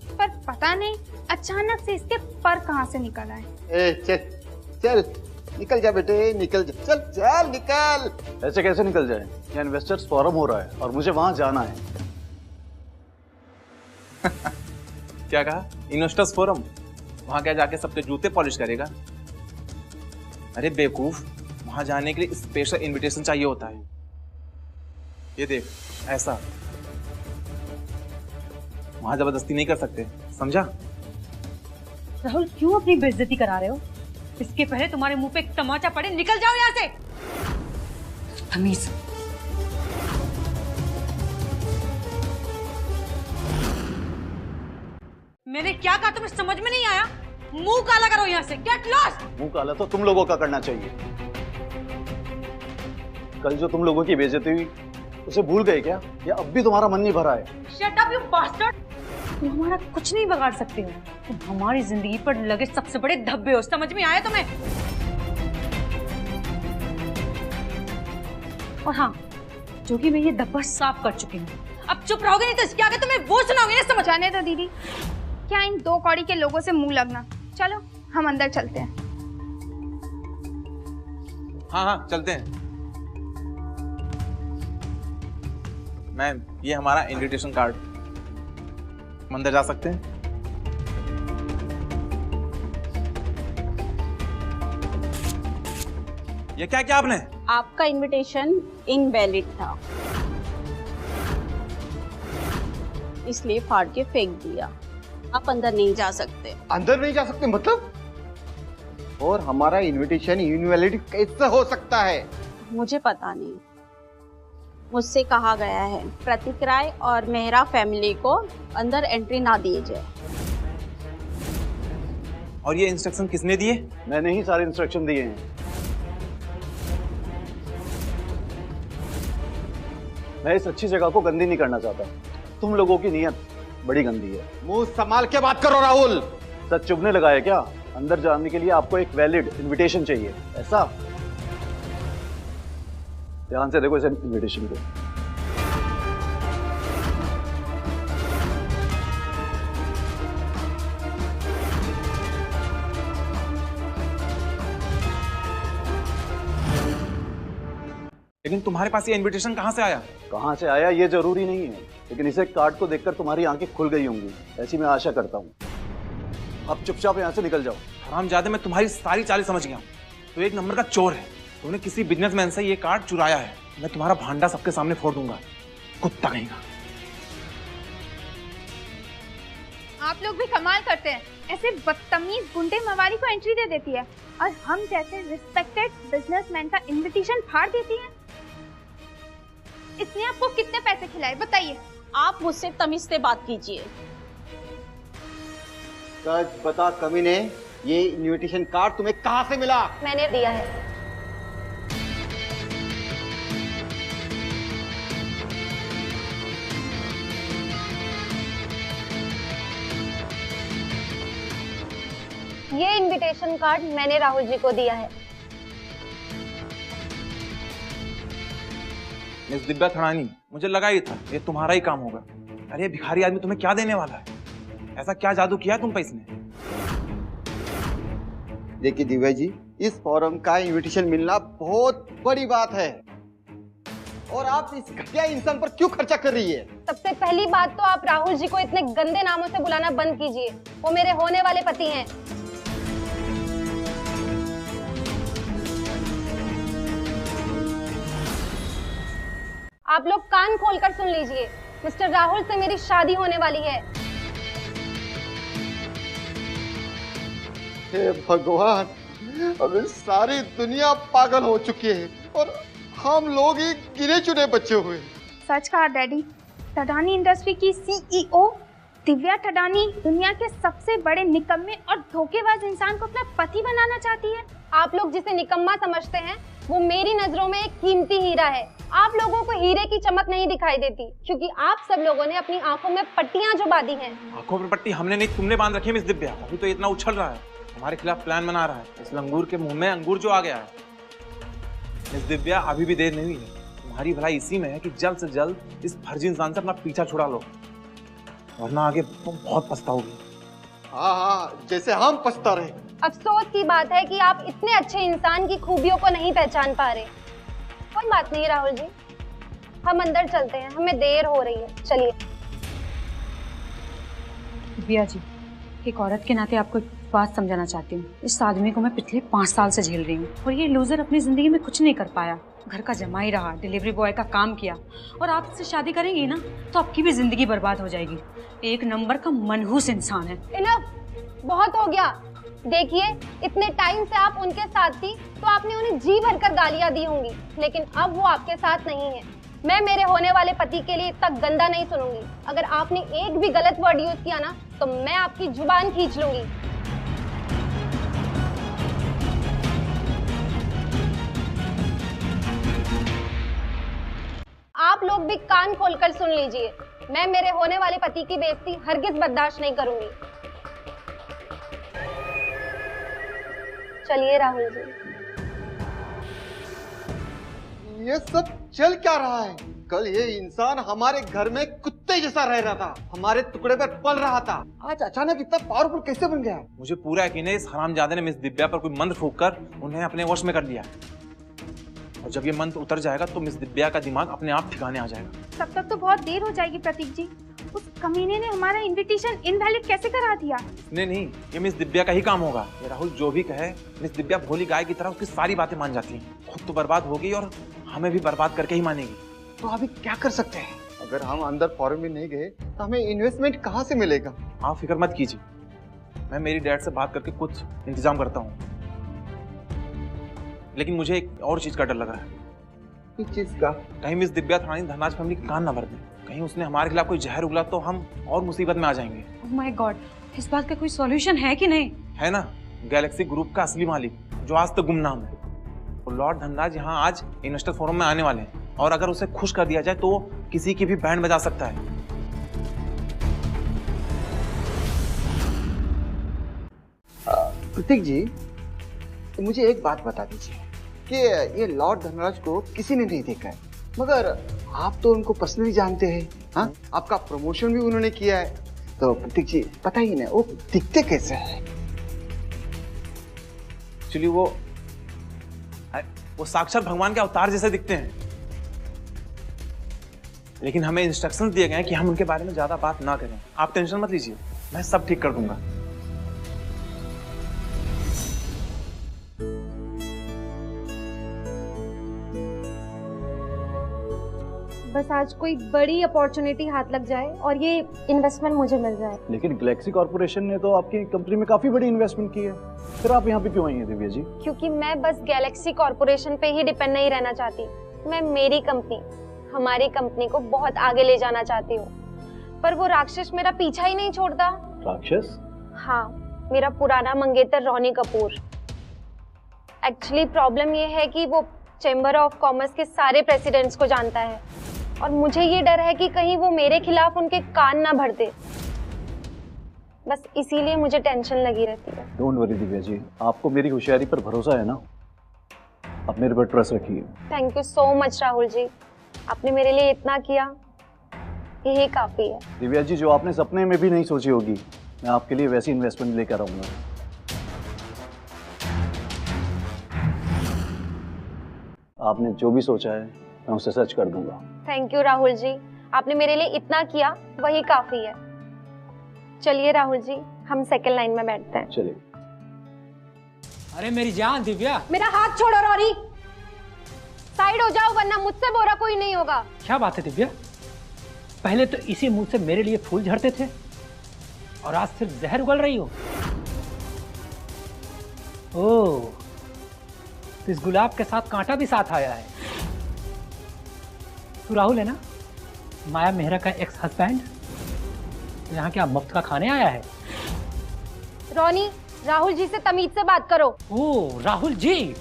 पर पता नहीं अचानक से इसके पर कहाँ से निकल आए। ए, चल चल निकल जा बेटे, निकल जा, चल चल निकल। ऐसे कैसे निकल जाए? यहाँ इन्वेस्टर्स फोरम हो रहा है और मुझे वहां जाना है। क्या कहा? Investors forum? वहां क्या जाके सबके जूते पॉलिश करेगा? अरे बेवकूफ, वहां जाने के लिए स्पेशल इनविटेशन चाहिए होता है। ये देख, ऐसा वहां जबरदस्ती नहीं कर सकते, समझा? राहुल, क्यों अपनी बेइज्जती करा रहे हो? इसके पहले तुम्हारे मुंह पे एक तमाचा पड़े, निकल जाओ यहाँ से। तमीज। मैंने क्या कहा तुम्हें समझ में नहीं आया? मुंह काला करो यहाँ से, गेट लॉस्ट। मुंह काला तो तुम लोगों का करना चाहिए। कल जो तुम लोगों की बेइज्जती हुई उसे भूल गए क्या, या अब भी तुम्हारा मन नहीं भरा है? Shut up you bastard. तुम हमारा कुछ नहीं बिगाड़ सकते हो। तुम हमारी जिंदगी पर लगे सबसे बड़े धब्बे हो, समझ में आया तुम्हें? और हाँ, जो कि मैं ये धब्बा साफ कर चुकी हूँ। अब चुप रहोगे नहीं तो इसके आगे तुम्हें वो सुनाओगे ना। समझ आने दो दीदी, क्या इन 2 कौड़ी के लोगों से मुंह लगना। चलो हम अंदर चलते हैं। हाँ हाँ चलते हैं। मैम, ये हमारा इनविटेशन कार्ड, हम अंदर जा सकते हैं? ये क्या किया आपने? आपका इनविटेशन इनवैलिड था, इसलिए फाड़ के फेंक दिया। आप अंदर नहीं जा सकते। अंदर नहीं जा सकते मतलब? और हमारा इनविटेशन इनवैलिड कैसे हो सकता है? मुझे पता नहीं, मुझसे कहा गया है प्रतीक राय और मेहरा फैमिली को अंदर एंट्री ना दी जाए। और ये इंस्ट्रक्शन किसने दिए? मैंने ही सारे इंस्ट्रक्शन दिए हैं। मैं इस अच्छी जगह को गंदी नहीं करना चाहता। तुम लोगों की नीयत बड़ी गंदी है। मुंह संभाल के बात करो राहुल। सच चुभने लगा है क्या? अंदर जाने के लिए आपको एक वैलिड इनविटेशन चाहिए, ऐसा? ध्यान से देखो इस इनविटेशन को। लेकिन तुम्हारे पास ये इनविटेशन कहाँ से आया? कहाँ से आया ये जरूरी नहीं है, लेकिन इसे कार्ड को देखकर तुम्हारी आंखें खुल गई होंगी, ऐसी मैं आशा करता हूँ। अब चुपचाप यहाँ से निकल जाओ। हरामजादे, मैं तुम्हारी सारी चाल समझ गया हूँ। तो एक नंबर का चोर है। तुमने किसी बिजनेसमैन से ये कार्ड चुराया है। मैं तुम्हारा भांडा सबके सामने फोड़ दूंगा, कुत्ता कहेगा। आप लोग भी कमाल करते हैं, ऐसे बदतमीज गुंडे मवाली को एंट्री दे देती है और हम जैसे रिस्पेक्टेड बिजनेसमैन का इनविटेशन फाड़ देती है। इसने आपको कितने पैसे खिलाए बताइए? आप मुझसे तमीज से बात कीजिए। सच बता कमीने, ये इनविटेशन कार्ड तुम्हें कहाँ से मिला? मैंने दिया है। ये इनविटेशन कार्ड मैंने राहुल जी को दिया है। मिस दिव्या थड़ानी, मुझे लगा ही था ये तुम्हारा ही काम होगा। अरे ये भिखारी आदमी तुम्हें क्या देने वाला है? ऐसा क्या जादू किया तुम पे इसने? देखिए दिव्या जी, इस फोरम का इनविटेशन मिलना बहुत बड़ी बात है और आप इस घटिया इंसान पर क्यों खर्चा कर रही है? सबसे पहली बात तो आप राहुल जी को इतने गंदे नामों से बुलाना बंद कीजिए। वो मेरे होने वाले पति हैं। आप लोग कान खोलकर सुन लीजिए, मिस्टर राहुल से मेरी शादी होने वाली है। हे भगवान, अभी सारी दुनिया पागल हो चुकी है और हम लोग ही गिने चुने बच्चे हुए। सच कहा डैडी, ठडानी इंडस्ट्री की सीईओ दिव्या ठडानी दुनिया के सबसे बड़े निकम्मे और धोखेबाज इंसान को अपना पति बनाना चाहती है। आप लोग जिसे निकम्मा समझते हैं वो मेरी नजरों में एक कीमती हीरा है। आप लोगों को हीरे की चमक नहीं दिखाई देती क्योंकि आप सब लोगों ने अपनी आंखों में पट्टियां जो बांधी हैं। आंखों पर पट्टी हमने नहीं, तुमने बांध रखी है मिस दिव्या। अभी तो इतना उछल रहा है, हमारे खिलाफ प्लान बना रहा है। इस लंगूर के मुंह में अंगूर जो आ गया है। मिस दिव्या, अभी भी देर नहीं हुई है। तुम्हारी भलाई इसी में है कि जल्द से जल्द इस फर्जी इंसान से अपना पीछा छुड़ा लो, वरना आगे तुम बहुत पछताओगी। हाँ, जैसे हम पछता रहे। अफसोस की बात है कि आप इतने अच्छे इंसान की खूबियों को नहीं पहचान पा रहे। कोई बात नहीं राहुल जी, हम अंदर चलते हैं, हमें देर हो रही है। चलिए। दिव्या जी, एक औरत के नाते आपको एक बात समझाना चाहती हूँ। इस आदमी को मैं पिछले 5 साल से झेल रही हूँ और ये लूजर अपनी जिंदगी में कुछ नहीं कर पाया। घर का जमाई रहा, डिलीवरी बॉय का काम किया और आपसे शादी करेंगी ना तो आपकी भी जिंदगी बर्बाद हो जाएगी। एक नंबर का मनहूस इंसान है। इनफ, बहुत हो गया। देखिए, इतने टाइम से आप उनके साथ थी तो आपने उन्हें जी भरकर गालियां दी होंगी, लेकिन अब वो आपके साथ नहीं है। मैं मेरे होने वाले पति के लिए इतना गंदा नहीं सुनूंगी। अगर आपने एक भी गलत वर्ड यूज किया ना तो मैं आपकी जुबान खींच लूंगी। आप लोग भी कान खोलकर सुन लीजिए, मैं मेरे होने वाले पति की बेइज्जती हरगिज बर्दाश्त नहीं करूंगी। चलिए राहुल जी। ये सब चल क्या रहा है? कल ये इंसान हमारे घर में कुत्ते जैसा रह रहा था, हमारे टुकड़े पर पल रहा था, आज अचानक इतना पावरफुल कैसे बन गया? मुझे पूरा यकीन है इस हरामजादे ने मिस दिव्या पर कोई मंत्र फूंककर उन्हें अपने वश में कर लिया और जब ये मंत्र उतर जाएगा तो मिस दिव्या का दिमाग अपने आप ठिकाने आ जाएगा। तब तक तो बहुत देर हो जाएगी प्रतीक जी। उस कमीने ने हमारा इनविटेशन इनवैलिड कैसे करा दिया? नहीं, ये मिस दिव्या का ही काम होगा। ये राहुल जो भी कहे, मिस दिव्या भोली गाय की तरह उसकी सारी बातें मान जाती है। खुद तो बर्बाद होगी और हमें भी बर्बाद करके ही मानेगी। तो अभी क्या कर सकते हैं? अगर हम अंदर फॉरम में नहीं गए तो हमें इन्वेस्टमेंट कहाँ से मिलेगा? आप फिक्र मत कीजिए, मैं मेरी डैड से बात करके कुछ इंतजाम करता हूँ। लेकिन मुझे एक और चीज का डर लग रहा है। किस चीज का? कहीं मिस दिव्या थड़ानी धनराज फैमिली के कान ना भर दे। कहीं उसने हमारे खिलाफ कोई जहर उगला तो हम और मुसीबत में आ जाएंगे। ओह माय गॉड, इस बात का कोई सॉल्यूशन है कि नहीं? है ना, गैलेक्सी ग्रुप का असली मालिक जो आज तक गुमनाम है, तो लॉर्ड धनराज यहाँ आज इन्वेस्टर फोरम में आने वाले हैं और अगर उसे खुश कर दिया जाए तो वो किसी की भी बैंड बजा सकता है। प्रतीक जी, मुझे एक बात बता दीजिए कि ये लॉर्ड धनराज को किसी ने नहीं देखा है, मगर आप तो उनको पर्सनली जानते हैं। हाँ, आपका प्रमोशन भी उन्होंने किया है, तो प्रतीक जी बताइए ना वो दिखते कैसे हैं? एक्चुअली वो साक्षात भगवान के अवतार जैसे दिखते हैं, लेकिन हमें इंस्ट्रक्शंस दिए गए हैं कि हम उनके बारे में ज्यादा बात ना करें। आप टेंशन मत लीजिए, मैं सब ठीक कर दूंगा। बस आज कोई बड़ी अपॉर्चुनिटी हाथ लग जाए और ये इन्वेस्टमेंट मुझे मिल जाए। लेकिन गैलेक्सी कॉर्पोरेशन ने तो आपकी कंपनी में काफी बड़ी इन्वेस्टमेंट की है, फिर आप यहाँ पे क्यों आई हैं दिव्या जी? क्योंकि मैं बस गैलेक्सी कॉर्पोरेशन पे ही डिपेंड नहीं रहना चाहती। मैं मेरी कंपनी, हमारी कंपनी को बहुत आगे ले जाना चाहती हूँ, पर वो राक्षस मेरा पीछा ही नहीं छोड़ता। राक्षस? हाँ, मेरा पुराना मंगेतर रोनी कपूर। एक्चुअली प्रॉब्लम ये है कि वो चेंबर ऑफ कॉमर्स के सारे प्रेसिडेंट्स को जानता है और मुझे ये डर है कि कहीं वो मेरे खिलाफ उनके कान ना भर दे। बस इसीलिए मुझे टेंशन लगी रहती है। डोंट वरी दिव्या जी, आपको मेरी होशियारी पर भरोसा है ना, आप मेरे पर ट्रस्ट रखिए। Thank you so much Rahul ji, आपने मेरे लिए इतना किया, यही काफी है। दिव्या जी, जो आपने सपने में भी नहीं सोची होगी, मैं आपके लिए वैसी इन्वेस्टमेंट लेकर आऊंगा। आपने जो भी सोचा है मैं उसे सच कर दूंगा। थैंक यू राहुल जी, आपने मेरे लिए इतना किया, वही काफी है। चलिए राहुल जी, हम सेकंड लाइन में बैठते हैं। चलिए। अरे मेरी जान दिव्या, मेरा हाथ छोड़ो रॉरी, साइड हो जाओ वरना मुझसे बुरा कोई नहीं होगा। क्या बात है दिव्या, पहले तो इसी मुंह से मेरे लिए फूल झड़ते थे और आज सिर्फ जहर उगल रही हो। ओह, इस गुलाब के साथ कांटा भी साथ आया है। तू राहुल है ना, माया मेहरा का एक्स हस्बैंड? यहाँ क्या मुफ्त का खाने आया है? रोनी, राहुल जी से तमीज से बात करो। ओह राहुल जी,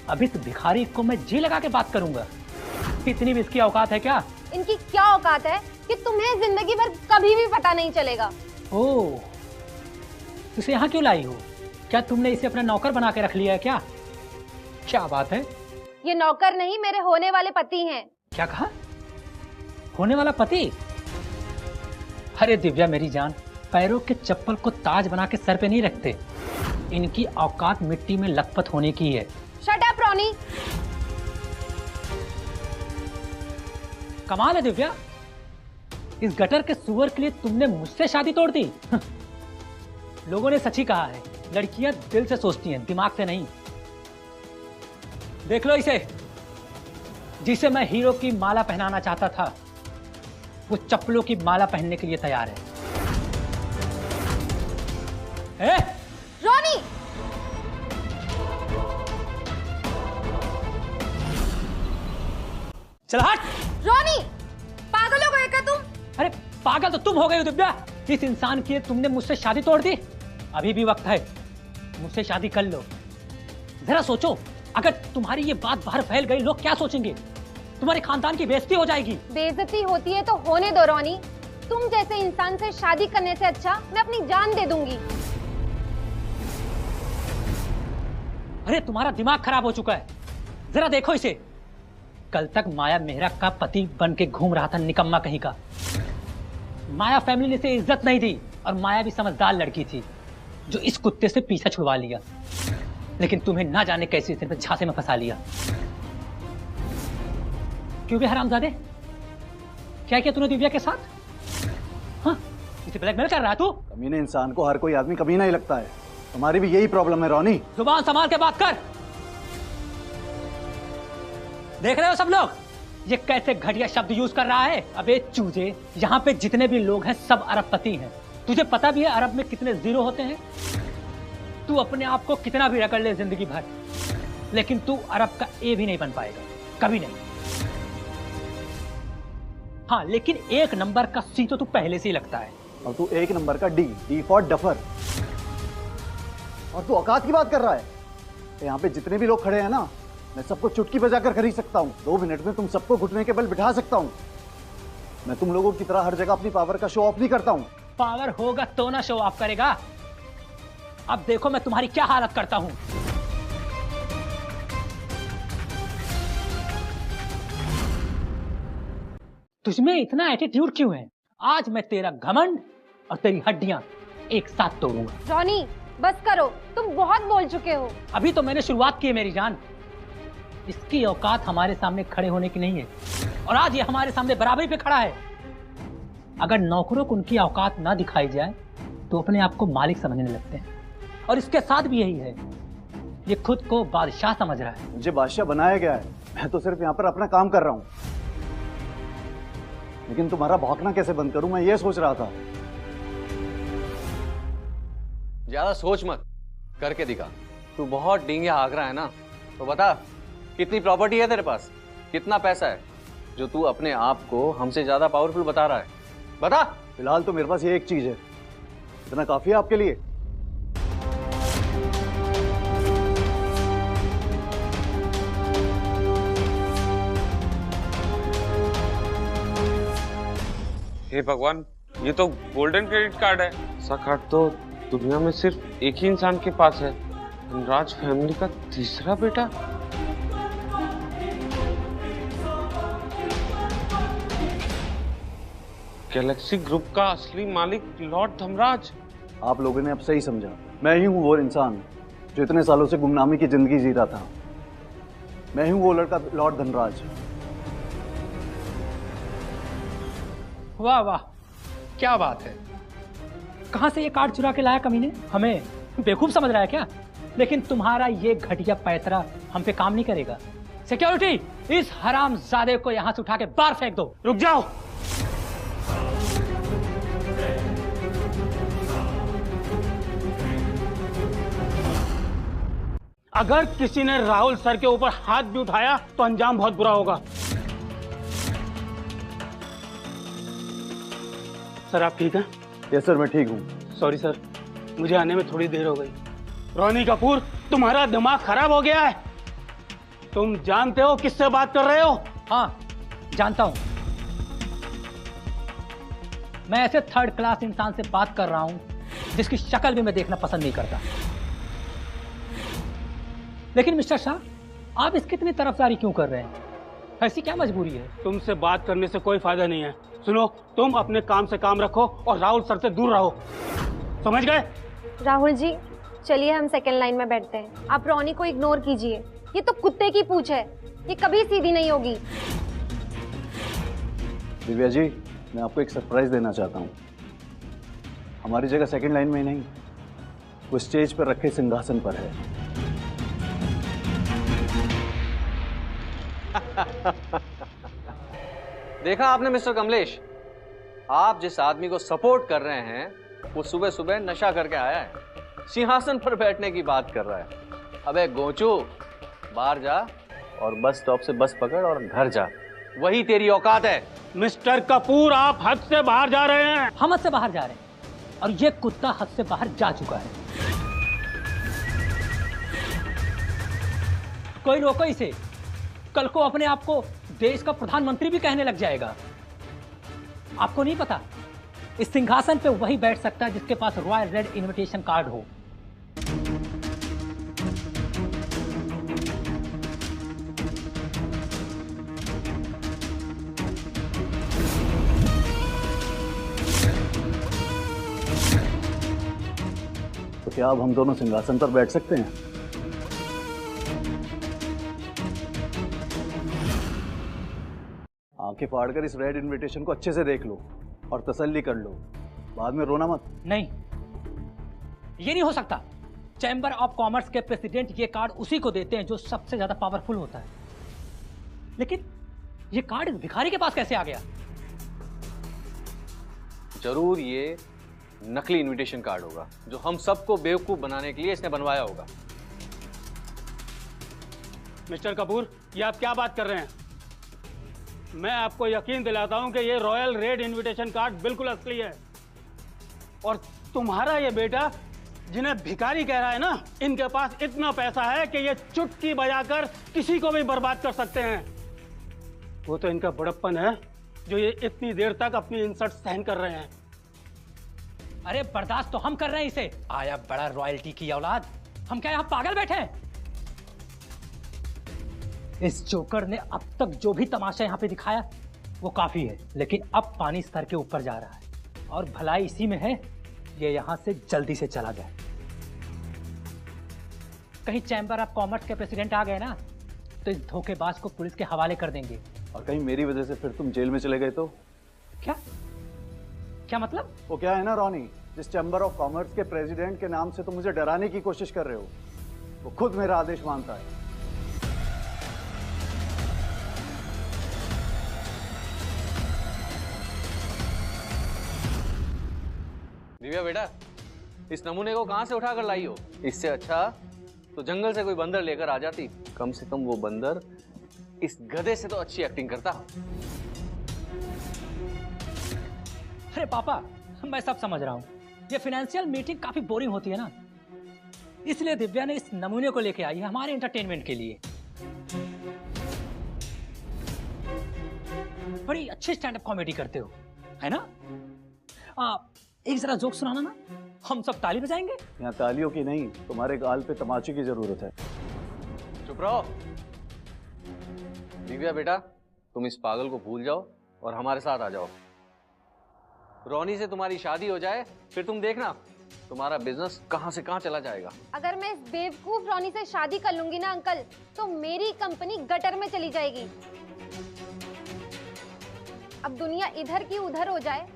अभी तो भिखारी को मैं जी लगा के बात करूंगा। इतनी भी इसकी औकात है क्या? इनकी क्या औकात है कि तुम्हें जिंदगी भर कभी भी पता नहीं चलेगा। ओह, तुझे यहाँ क्यों लाई हो? क्या तुमने इसे अपना नौकर बना के रख लिया है क्या? क्या बात है? ये नौकर नहीं, मेरे होने वाले पति हैं। क्या कहा? होने वाला पति? अरे दिव्या मेरी जान, पैरों के चप्पल को ताज बना के सर पे नहीं रखते, इनकी औकात मिट्टी में लथपथ होने की है। शट अप रोनी। कमाल है दिव्या, इस गटर के सुअर के लिए तुमने मुझसे शादी तोड़ दी। लोगों ने सच ही कहा है, लड़कियां दिल से सोचती हैं, दिमाग से नहीं। देख लो इसे, जिसे मैं हीरो की माला पहनाना चाहता था, वो चप्पलों की माला पहनने के लिए तैयार है। रोनी! चल हट! रोनी, पागल हो गए क्या तुम? अरे पागल तो तुम हो गए हो दिव्या, इस इंसान की तुमने मुझसे शादी तोड़ दी। अभी भी वक्त है, मुझसे शादी कर लो। जरा सोचो, अगर तुम्हारी ये बात बाहर फैल गई, लोग क्या सोचेंगे? तुम्हारे खानदान की बेइज्जती हो जाएगी। बेइज्जती होती है तो होने दो रोनी, तुम जैसे इंसान से शादी करने से अच्छा मैं अपनी जान दे दूंगी। अरे तुम्हारा दिमाग खराब हो चुका है, जरा देखो इसे। कल तक माया मेहरा का पति बन के घूम रहा था, निकम्मा कहीं का। माया फैमिली ने इसे इज्जत नहीं दी और माया भी समझदार लड़की थी जो इस कुत्ते से पीछा छुड़वा लिया, लेकिन तुम्हें ना जाने कैसे इसे झांसे में फंसा लिया। क्यों भी हरामजादे, क्या किया तूने दिव्या के साथ? हाँ, इसे ब्लैकमेल कर रहा है तू? कमीने इंसान को हर कोई आदमी कमीना ही लगता है, तुम्हारी भी यही प्रॉब्लम है रोनी। जुबान संभाल के बात कर। देख रहे हो सब लोग, ये कैसे घटिया शब्द यूज कर रहा है? अबे चूजे, यहाँ पे जितने भी लोग हैं सब अरबपति हैं। तुझे पता भी है अरब में कितने जीरो होते हैं? तू अपने आप को कितना भी रगड़ ले जिंदगी भर, लेकिन तू अरब का ए भी नहीं बन पाएगा, कभी नहीं। हाँ, लेकिन एक नंबर का सी तो तू पहले से ही लगता है। और तू एक नंबर का डी फॉर डफर। और तू औकात की बात कर रहा है? यहाँ पे जितने भी लोग खड़े हैं ना, मैं सबको चुटकी बजाकर खरीद सकता हूँ। 2 मिनट में तुम सबको घुटने के बल बिठा सकता हूँ। मैं तुम लोगों की तरह हर जगह अपनी पावर का शो ऑफ नहीं करता हूँ। पावर होगा तो ना शो ऑफ करेगा। अब देखो मैं तुम्हारी क्या हालत करता हूं। तुझमें इतना एटीट्यूड क्यों है? आज मैं तेरा घमंड और तेरी हड्डियां एक साथ तोड़ूंगा। जॉनी, बस करो, तुम बहुत बोल चुके हो। अभी तो मैंने शुरुआत की है मेरी जान। इसकी औकात हमारे सामने खड़े होने की नहीं है, और आज ये हमारे सामने बराबरी पे खड़ा है। अगर नौकरों को उनकी औकात ना दिखाई जाए तो अपने आप को मालिक समझने लगते हैं, और इसके साथ भी यही है, ये खुद को बादशाह समझ रहा है। मुझे बादशाह बनाया गया है, मैं तो सिर्फ यहाँ पर अपना काम कर रहा हूँ। लेकिन तुम्हारा भौंकना कैसे बंद करूं, मैं ये सोच रहा था। ज्यादा सोच मत, करके दिखा। तू बहुत डींगे हाँक रहा है ना, तो बता कितनी प्रॉपर्टी है तेरे पास, कितना पैसा है जो तू अपने आप को हमसे ज्यादा पावरफुल बता रहा है। बता। फिलहाल तो मेरे पास ये एक चीज है, इतना काफी है आपके लिए? हे भगवान, ये तो गोल्डन क्रेडिट कार्ड है। ऐसा कार्ड तो दुनिया में सिर्फ एक ही इंसान के पास है, धनराज फैमिली का तीसरा बेटा। गैलेक्सी ग्रुप का असली मालिक लॉर्ड धनराज। आप लोगों ने अब सही समझा, मैं ही हूँ वो इंसान जो इतने सालों से गुमनामी की जिंदगी जी रहा था। मैं ही हूँ वो लड़का लॉर्ड धनराज। वाह वाह, क्या बात है। कहां से ये कार्ड चुरा के लाया कमीने? हमें बेवकूफ समझ रहा है क्या? लेकिन तुम्हारा ये घटिया पैतरा हम पे काम नहीं करेगा। सिक्योरिटी, इस हरामजादे को यहां से उठा के बाहर फेंक दो। रुक जाओ। अगर किसी ने राहुल सर के ऊपर हाथ भी उठाया तो अंजाम बहुत बुरा होगा। सर आप ठीक हैं? यस सर, मैं ठीक हूँ। सॉरी सर, मुझे आने में थोड़ी देर हो गई। रोनी कपूर, तुम्हारा दिमाग खराब हो गया है। तुम जानते हो किससे बात कर रहे हो? हाँ जानता हूं। मैं ऐसे थर्ड क्लास इंसान से बात कर रहा हूं जिसकी शक्ल भी मैं देखना पसंद नहीं करता। लेकिन मिस्टर शाह, आप इसकी इतनी तरफदारी क्यों कर रहे हैं? ऐसी क्या मजबूरी है? तुमसे बात करने से कोई फायदा नहीं है। सुनो, तुम अपने काम से काम रखो और राहुल सर से दूर रहो, समझ गए? राहुल जी चलिए हम सेकंड लाइन में बैठते हैं। आप रोनी को इग्नोर कीजिए, ये तो कुत्ते की पूंछ है, ये कभी सीधी नहीं होगी। दिव्या जी, मैं आपको एक सरप्राइज देना चाहता हूँ। हमारी जगह सेकंड लाइन में नहीं, वो स्टेज पर रखे सिंहासन पर है। देखा आपने मिस्टर कमलेश, आप जिस आदमी को सपोर्ट कर रहे हैं वो सुबह सुबह नशा करके आया है, सिंहासन पर बैठने की बात कर रहा है। अबे गोचू, बाहर जा और बस स्टॉप से बस पकड़ और घर जा, वही तेरी औकात है। मिस्टर कपूर, आप हद से बाहर जा रहे हैं। हम हद से बाहर जा रहे हैं और ये कुत्ता हद से बाहर जा चुका है। कोई रोको इसे, कल को अपने आप को देश का प्रधानमंत्री भी कहने लग जाएगा। आपको नहीं पता, इस सिंहासन पे वही बैठ सकता है जिसके पास रॉयल रेड इनविटेशन कार्ड हो। तो क्या अब हम दोनों सिंहासन पर बैठ सकते हैं? आंखें फाड़कर इस रेड इनविटेशन को अच्छे से देख लो और तसल्ली कर लो, बाद में रोना मत। नहीं, ये नहीं हो सकता। चैम्बर ऑफ कॉमर्स के प्रेसिडेंट ये कार्ड उसी को देते हैं जो सबसे ज्यादा पावरफुल होता है। लेकिन ये कार्ड इस भिखारी के पास कैसे आ गया? जरूर ये नकली इनविटेशन कार्ड होगा जो हम सबको बेवकूफ बनाने के लिए इसने बनवाया होगा। मिस्टर कपूर, ये आप क्या बात कर रहे हैं? मैं आपको यकीन दिलाता हूं कि ये रॉयल रेड इनविटेशन कार्ड बिल्कुल असली है। और तुम्हारा ये बेटा जिन्हें भिखारी कह रहा है ना, इनके पास इतना पैसा है कि ये चुटकी बजाकर किसी को भी बर्बाद कर सकते हैं। वो तो इनका बड़प्पन है जो ये इतनी देर तक अपनी इंसल्ट सहन कर रहे हैं। अरे बर्दाश्त तो हम कर रहे हैं इसे। आया बड़ा रॉयल्टी की औलाद, हम क्या यहां पागल बैठे हैं? इस जोकर ने अब तक जो भी तमाशा यहां पे दिखाया वो काफी है, लेकिन अब पानी स्तर के ऊपर जा रहा है और भलाई इसी में है ये यहां से जल्दी से चला जाए। कहीं चैम्बर ऑफ कॉमर्स के प्रेसिडेंट आ गए ना तो इस धोखेबाज को पुलिस के हवाले कर देंगे। और कहीं मेरी वजह से फिर तुम जेल में चले गए तो? क्या क्या मतलब? वो क्या है ना रोनी, जिस चैम्बर ऑफ कॉमर्स के प्रेसिडेंट के नाम से तुम मुझे डराने की कोशिश कर रहे हो, वो खुद मेरा आदेश मानता है। दिव्या बेटा, इस नमूने को कहां से उठा कर लाई हो? इससे अच्छा तो जंगल से कोई बंदर लेकर आ जाती। कम से कम वो बंदर इस गधे से तो अच्छी एक्टिंग करता। अरे पापा, मैं सब समझ रहा हूँ। ये फाइनेंशियल मीटिंग काफी बोरिंग होती है ना, इसलिए दिव्या ने इस नमूने को लेके आई है हमारे एंटरटेनमेंट के लिए। बड़ी अच्छी स्टैंड अप कॉमेडी करते हो, है ना? एक जरा जोक सुनाना ना, हम सब ताली बजाएंगे। यहाँ तालियों की नहीं, तुम्हारे गाल पे तमाचे की जरूरत है। चुप रहो। दिव्या बेटा, तुम इस पागल को भूल जाओ और हमारे साथ आ जाओ। रोनी से तुम्हारी शादी हो जाए, फिर तुम देखना तुम्हारा बिजनेस कहां से कहां चला जाएगा। अगर मैं इस बेवकूफ रोनी से शादी कर लूंगी ना अंकल, तो मेरी कंपनी गटर में चली जाएगी। अब दुनिया इधर की उधर हो जाए,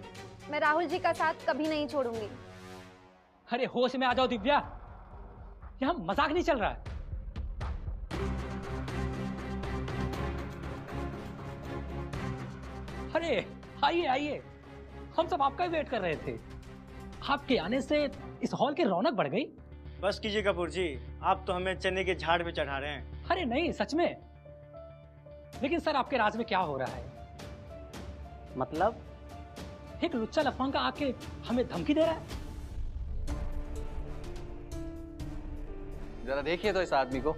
मैं राहुल जी का साथ कभी नहीं छोड़ूंगी। अरे होश में आ जाओ दिव्या, यहाँ मजाक नहीं चल रहा है। अरे आइए आइए, हम सब आपका ही वेट कर रहे थे। आपके आने से इस हॉल की रौनक बढ़ गई। बस कीजिए कपूर जी, आप तो हमें चने के झाड़ पे चढ़ा रहे हैं। अरे नहीं, सच में। लेकिन सर, आपके राज में क्या हो रहा है? मतलब? एक लुच्चा लफंगा आके हमें धमकी दे रहा है। जरा देखिए तो इस आदमी को,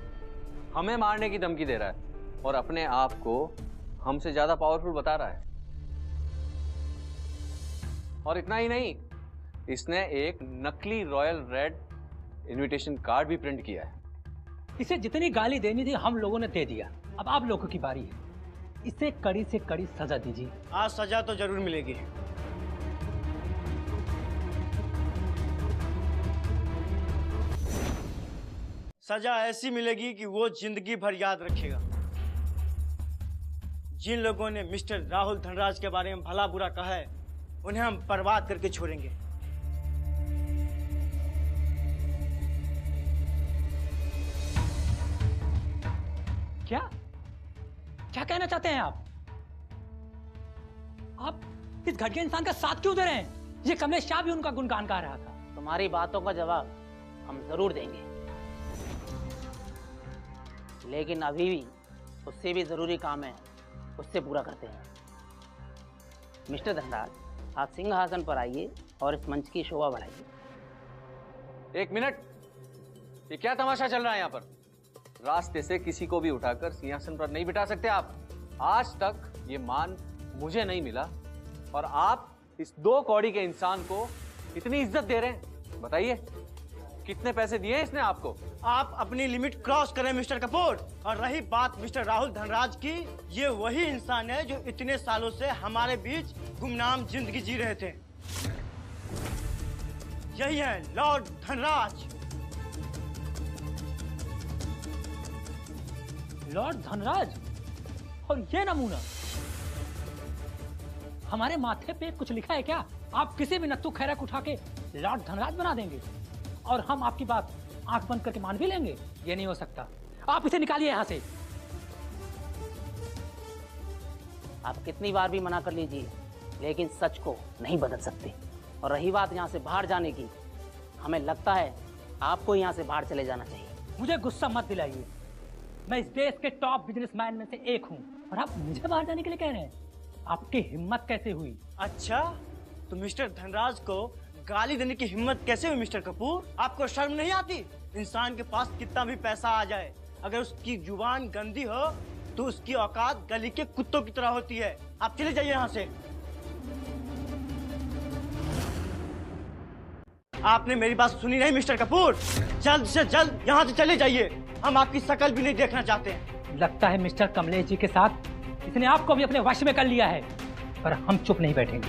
हमें मारने की धमकी दे रहा है और अपने आप को हमसे ज्यादा पावरफुल बता रहा है। और इतना ही नहीं, इसने एक नकली रॉयल रेड इनविटेशन कार्ड भी प्रिंट किया है। इसे जितनी गाली देनी थी हम लोगों ने दे दिया, अब आप लोगों की बारी है। इसे कड़ी से कड़ी सजा दीजिए। आज सजा तो जरूर मिलेगी। सजा ऐसी मिलेगी कि वो जिंदगी भर याद रखेगा। जिन लोगों ने मिस्टर राहुल धनराज के बारे में भला बुरा कहा है, उन्हें हम बर्बाद करके छोड़ेंगे। क्या क्या कहना चाहते हैं आप? आप इस घटिया इंसान का साथ क्यों दे रहे हैं? ये कमलेश शाह भी उनका गुणगान गा रहा था। तुम्हारी बातों का जवाब हम जरूर देंगे, लेकिन अभी भी उससे भी जरूरी काम है, उससे पूरा करते हैं। मिस्टर धनराज, आप सिंहासन पर आइए और इस मंच की शोभा बढ़ाइए। एक मिनट, ये क्या तमाशा चल रहा है यहाँ पर? रास्ते से किसी को भी उठाकर सिंहासन पर नहीं बिठा सकते आप। आज तक ये मान मुझे नहीं मिला और आप इस 2 कौड़ी के इंसान को इतनी इज्जत दे रहे हैं। बताइए, कितने पैसे दिए इसने आपको? आप अपनी लिमिट क्रॉस करें मिस्टर कपूर। और रही बात मिस्टर राहुल धनराज की, ये वही इंसान है जो इतने सालों से हमारे बीच गुमनाम जिंदगी जी रहे थे। यही है लॉर्ड धनराज। लॉर्ड धनराज? और ये नमूना हमारे माथे पे कुछ लिखा है क्या? आप किसी भी नत्थु खैरा को उठा के लॉर्ड धनराज बना देंगे और हम आपकी बात आंख बंद करके मान भी लेंगे? ये नहीं हो सकता। आप इसे निकालिए यहां से। आप कितनी बार भी मना कर लीजिए, लेकिन सच को नहीं बदल सकते। और रही बात यहाँ से बाहर जाने की, हमें लगता है आपको यहाँ से बाहर चले जाना चाहिए। मुझे गुस्सा मत दिलाइए, मैं इस देश के टॉप बिजनेसमैन में से एक हूँ और आप मुझे बाहर जाने के लिए कह रहे हैं? आपकी हिम्मत कैसे हुई? अच्छा, तो मिस्टर धनराज को गाली देने की हिम्मत कैसे हुई मिस्टर कपूर? आपको शर्म नहीं आती? इंसान के पास कितना भी पैसा आ जाए, अगर उसकी जुबान गंदी हो तो उसकी औकात गली के कुत्तों की तरह होती है। आप चले जाइए यहाँ से। आपने मेरी बात सुनी नहीं मिस्टर कपूर? जल्द से जल्द यहाँ से चले जाइए, हम आपकी शक्ल भी नहीं देखना चाहते हैं। लगता है मिस्टर कमलेश जी के साथ इसने आपको भी अपने वश में कर लिया है, पर हम चुप नहीं बैठेंगे।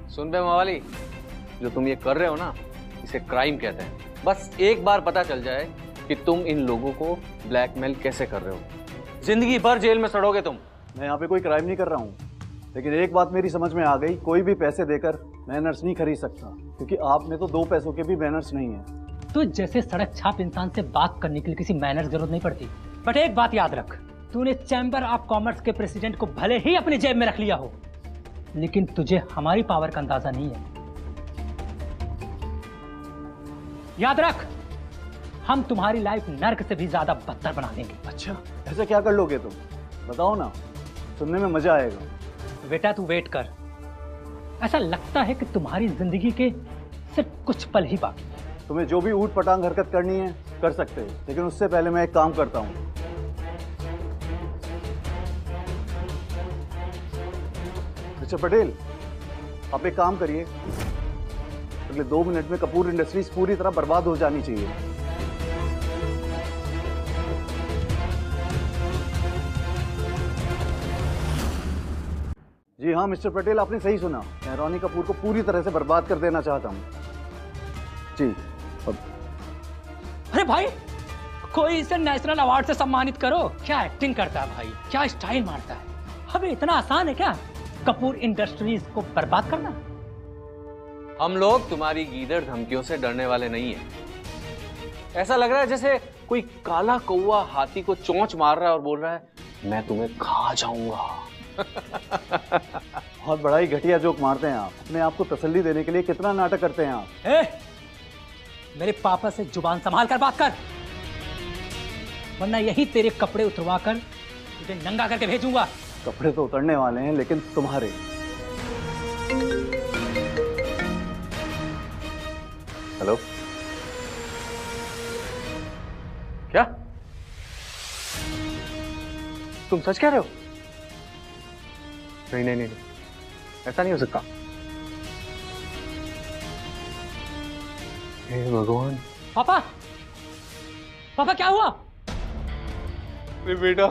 सुन बे मवाली, जो तुम ये कर रहे हो ना, इसे क्राइम कहते हैं। बस एक बार पता चल जाए कि तुम इन लोगों को ब्लैकमेल कैसे कर रहे हो, जिंदगी भर जेल में सड़ोगे तुम। मैं यहाँ पे कोई क्राइम नहीं कर रहा हूँ, लेकिन एक बात मेरी समझ में आ गई, कोई भी पैसे देकर मैनर्स नहीं खरीद सकता, क्योंकि आप में तो 2 पैसों के भी मैनर्स नहीं है। तो जैसे सड़क छाप इंसान से बात करने के लिए किसी मैनर जरूरत नहीं पड़ती। बट एक बात याद रख, तूने चैम्बर ऑफ कॉमर्स के प्रेसिडेंट को भले ही अपनी जेब में रख लिया हो, लेकिन तुझे हमारी पावर का अंदाजा नहीं है। याद रख, हम तुम्हारी लाइफ नर्क से भी ज्यादा बदतर बना देंगे। अच्छा, ऐसा क्या कर लोगे तुम? बताओ ना, सुनने में मजा आएगा। बेटा तू वेट कर। ऐसा लगता है कि तुम्हारी जिंदगी के सिर्फ कुछ पल ही बाकी है। तुम्हें जो भी ऊट पटांग हरकत करनी है कर सकते हो, लेकिन उससे पहले मैं एक काम करता हूँ। मिस्टर पटेल, आप एक काम करिए, अगले 2 मिनट में कपूर इंडस्ट्रीज पूरी तरह बर्बाद हो जानी चाहिए। जी हाँ मिस्टर पटेल, आपने सही सुना। मैं रोनी कपूर को पूरी तरह से बर्बाद कर देना चाहता हूँ। जी। अरे भाई, कोई इसे नेशनल अवार्ड से सम्मानित करो। क्या एक्टिंग करता है भाई, क्या स्टाइल मारता है। अबे इतना आसान है क्या कपूर इंडस्ट्रीज को बर्बाद करना? हम लोग तुम्हारी गीदड़ धमकियों से डरने वाले नहीं है। ऐसा लग रहा है जैसे कोई काला कौवा हाथी को चोंच मार रहा है और बोल रहा है मैं तुम्हें खा जाऊंगा। बहुत बड़ा ही घटिया जोक मारते हैं आप। अपने आप को तसल्ली देने के लिए कितना नाटक करते हैं आप। मेरे पापा से जुबान संभाल कर बात कर, वरना यही तेरे कपड़े उतरवा कर तुझे नंगा करके भेजूंगा। कपड़े तो उतरने वाले हैं, लेकिन तुम्हारे। हेलो, क्या तुम सच कह रहे हो? नहीं नहीं नहीं, ऐसा नहीं हो सकता। हे भगवान। पापा, पापा क्या हुआ? अरे बेटा,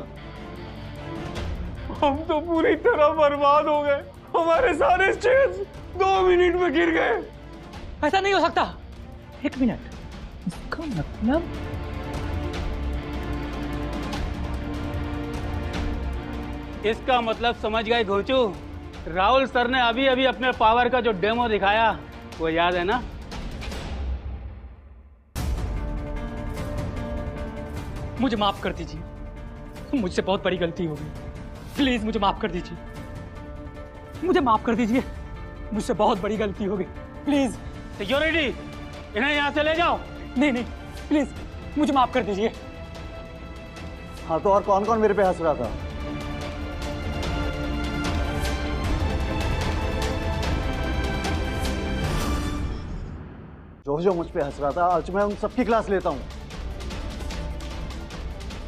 हम तो पूरी तरह बर्बाद हो गए। हमारे सारे शेयर्स 2 मिनट में गिर गए। ऐसा नहीं हो सकता। 1 मिनट, इसका मतलब इसका मतलब समझ गए घोचू। राहुल सर ने अभी अभी अपने पावर का जो डेमो दिखाया वो याद है ना? मुझे माफ कर दीजिए, मुझसे बहुत बड़ी गलती हो गई। प्लीज मुझे माफ कर दीजिए, मुझे माफ कर दीजिए, मुझसे बहुत बड़ी गलती हो गई। प्लीज सिक्योरिटी, इन्हें यहाँ से ले जाओ। नहीं नहीं, प्लीज मुझे माफ कर दीजिए। हाँ तो और कौन कौन मेरे पे हंस रहा था? जो मुझ पे हंस रहा था, आज मैं उन सबकी क्लास लेता हूँ।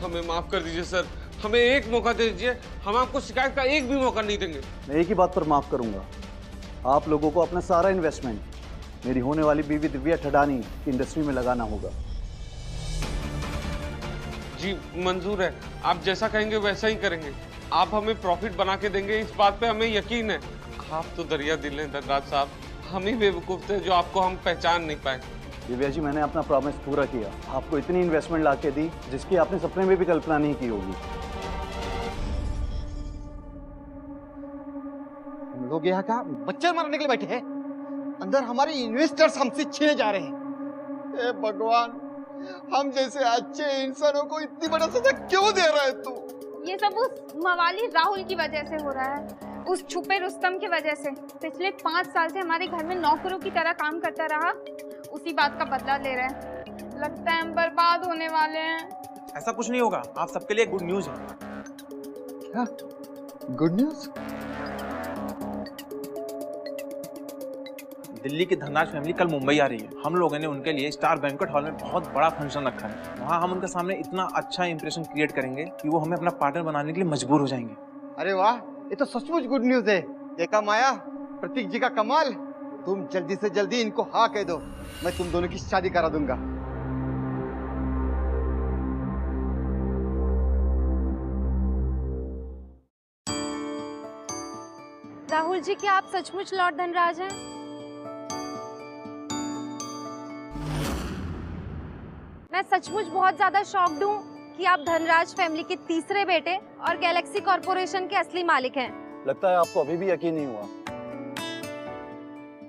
हमें माफ कर दीजिए सर, हमें एक मौका दे दीजिए। हम आपको शिकायत का एक भी मौका नहीं देंगे। मैं एक ही बात पर माफ करूंगा, आप लोगों को अपना सारा इन्वेस्टमेंट मेरी होने वाली बीवी दिव्या ठडानी की इंडस्ट्री में लगाना होगा। जी मंजूर है, आप जैसा कहेंगे वैसा ही करेंगे। आप हमें प्रॉफिट बना के देंगे, इस बात पे हमें यकीन है। आप तो दरिया दिल हैं धनराज साहब, हम ही बेवकूफ थे जो आपको हम पहचान नहीं पाए। दिव्या जी, मैंने अपना प्रॉमिस पूरा किया। आपको इतनी इन्वेस्टमेंट ला के दी जिसकी आपने सपने में भी कल्पना नहीं की होगी। हम लोग यहाँ का बच्चे मारने के लिए बैठे हैं, अंदर हमारे इन्वेस्टर्स हमसे छीने जा रहे हैं। हे भगवान, हम जैसे अच्छे इंसानों को इतनी बड़ा सजा क्यों दे रहा है तू? ये सब उस मवाली राहुल की वजह से हो रहा है, उस छुपे रुस्तम की वजह से। पिछले 5 साल से हमारे घर में नौकरों की तरह काम करता रहा, उसी बात का बदला ले रहे हैं। लगता है हम बर्बाद होने वाले हैं। ऐसा कुछ नहीं होगा, आप सबके लिए गुड न्यूज है। क्या गुड न्यूज? दिल्ली की धनराज फैमिली कल मुंबई आ रही है। हम लोगों ने उनके लिए स्टार बैंक्वेट हॉल में बहुत बड़ा फंक्शन रखा है। वहाँ हम उनके सामने इतना अच्छा इंप्रेशन क्रिएट करेंगे कि वो हमें अपना पार्टनर बनाने के लिए मजबूर हो जाएंगे। अरे वाह, ये तो सचमुच गुड न्यूज है। देखा माया, प्रतीक जी का कमाल। तुम जल्दी से जल्दी इनको हाँ कह दो, मैं तुम दोनों की शादी करा दूंगा। राहुल जी, क्या आप सचमुच लॉर्ड धनराज हैं? मैं सचमुच बहुत ज्यादा शॉक्ड हूँ कि आप धनराज फैमिली के तीसरे बेटे और गैलेक्सी कॉर्पोरेशन के असली मालिक हैं। लगता है आपको अभी भी यकीन नहीं हुआ।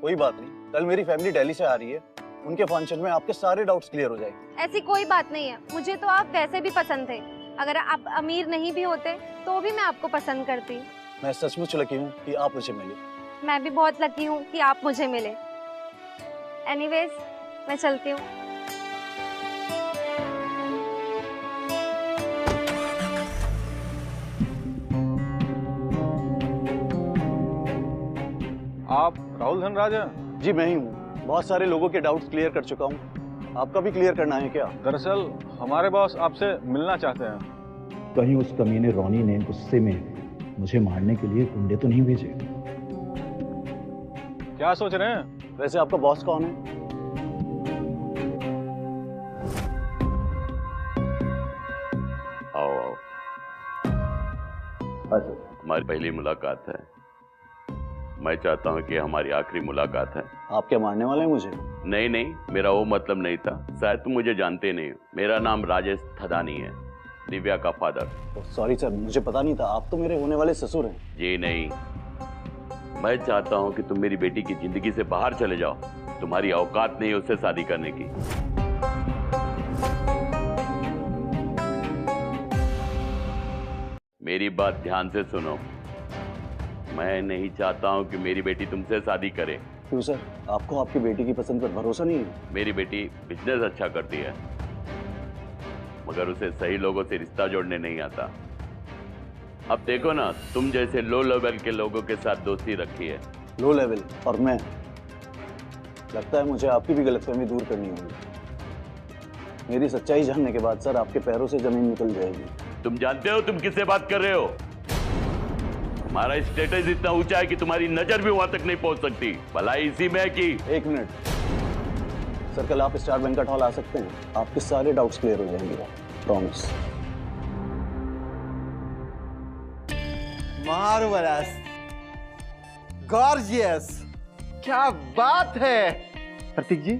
कोई बात नहीं, कल मेरी फैमिली दिल्ली से आ रही है, उनके फंक्शन में आपके सारे डाउट्स क्लियर हो जाएंगे। ऐसी कोई बात नहीं है, मुझे तो आप वैसे भी पसंद थे। अगर आप अमीर नहीं भी होते तो भी मैं आपको पसंद करती। मैं सचमुच लकी हूँ कि आप मुझे मिली। मैं भी बहुत लकी हूँ कि आप मुझे मिले। एनीवेज, मैं चलती हूँ। आप राहुल धनराज हैं? जी मैं ही हूँ। बहुत सारे लोगों के डाउट्स क्लियर कर चुका हूँ। आपका भी क्लियर करना है क्या? दरअसल हमारे बॉस आपसे मिलना चाहते हैं। कहीं उस कमीने रोनी ने गुस्से में मुझे मारने के लिए गुंडे तो नहीं भेजे? क्या सोच रहे हैं? वैसे आपका बॉस कौन है? आओ आओ। हमारी पहली मुलाकात है। मैं चाहता हूँ कि हमारी आखिरी मुलाकात है। आप क्या मारने वाले हैं मुझे? नहीं नहीं, मेरा वो मतलब नहीं था। शायद तुम मुझे जानते नहीं हो। मेरा नाम राजेश थदानी है, दिव्या का फादर। सॉरी सर, मुझे पता नहीं था। आप तो मेरे होने वाले ससुर हैं। जी नहीं, मैं चाहता हूँ कि तुम मेरी बेटी की जिंदगी से बाहर चले जाओ। तुम्हारी औकात नहीं उससे शादी करने की। मेरी बात ध्यान से सुनो। मैं नहीं चाहता हूँ कि मेरी बेटी तुमसे शादी करे। क्यों सर, आपको आपकी बेटी की पसंद पर भरोसा नहीं है? मेरी बेटी बिजनेस अच्छा करती है, मगर उसे सही लोगों से रिश्ता जोड़ने नहीं आता। अब देखो ना, तुम जैसे लो लेवल के लोगों के साथ दोस्ती रखी है। लो लेवल और मैं? लगता है मुझे आपकी भी गलतफहमी दूर करनी होगी। मेरी सच्चाई जानने के बाद सर आपके पैरों से जमीन निकल जाएगी। तुम जानते हो तुम किससे बात कर रहे हो? हमारा स्टेटस इतना ऊंचा है कि तुम्हारी नजर भी वहां तक नहीं पहुंच सकती। भलाई इसी में है कि। एक मिनट सर, कल आप स्टार बैंक्वेट हॉल आ सकते हैं? आपके सारे डाउट्स क्लियर हो जाएंगे, प्रॉमिस। मार्वलस, गॉर्जियस, क्या बात है प्रतीक जी।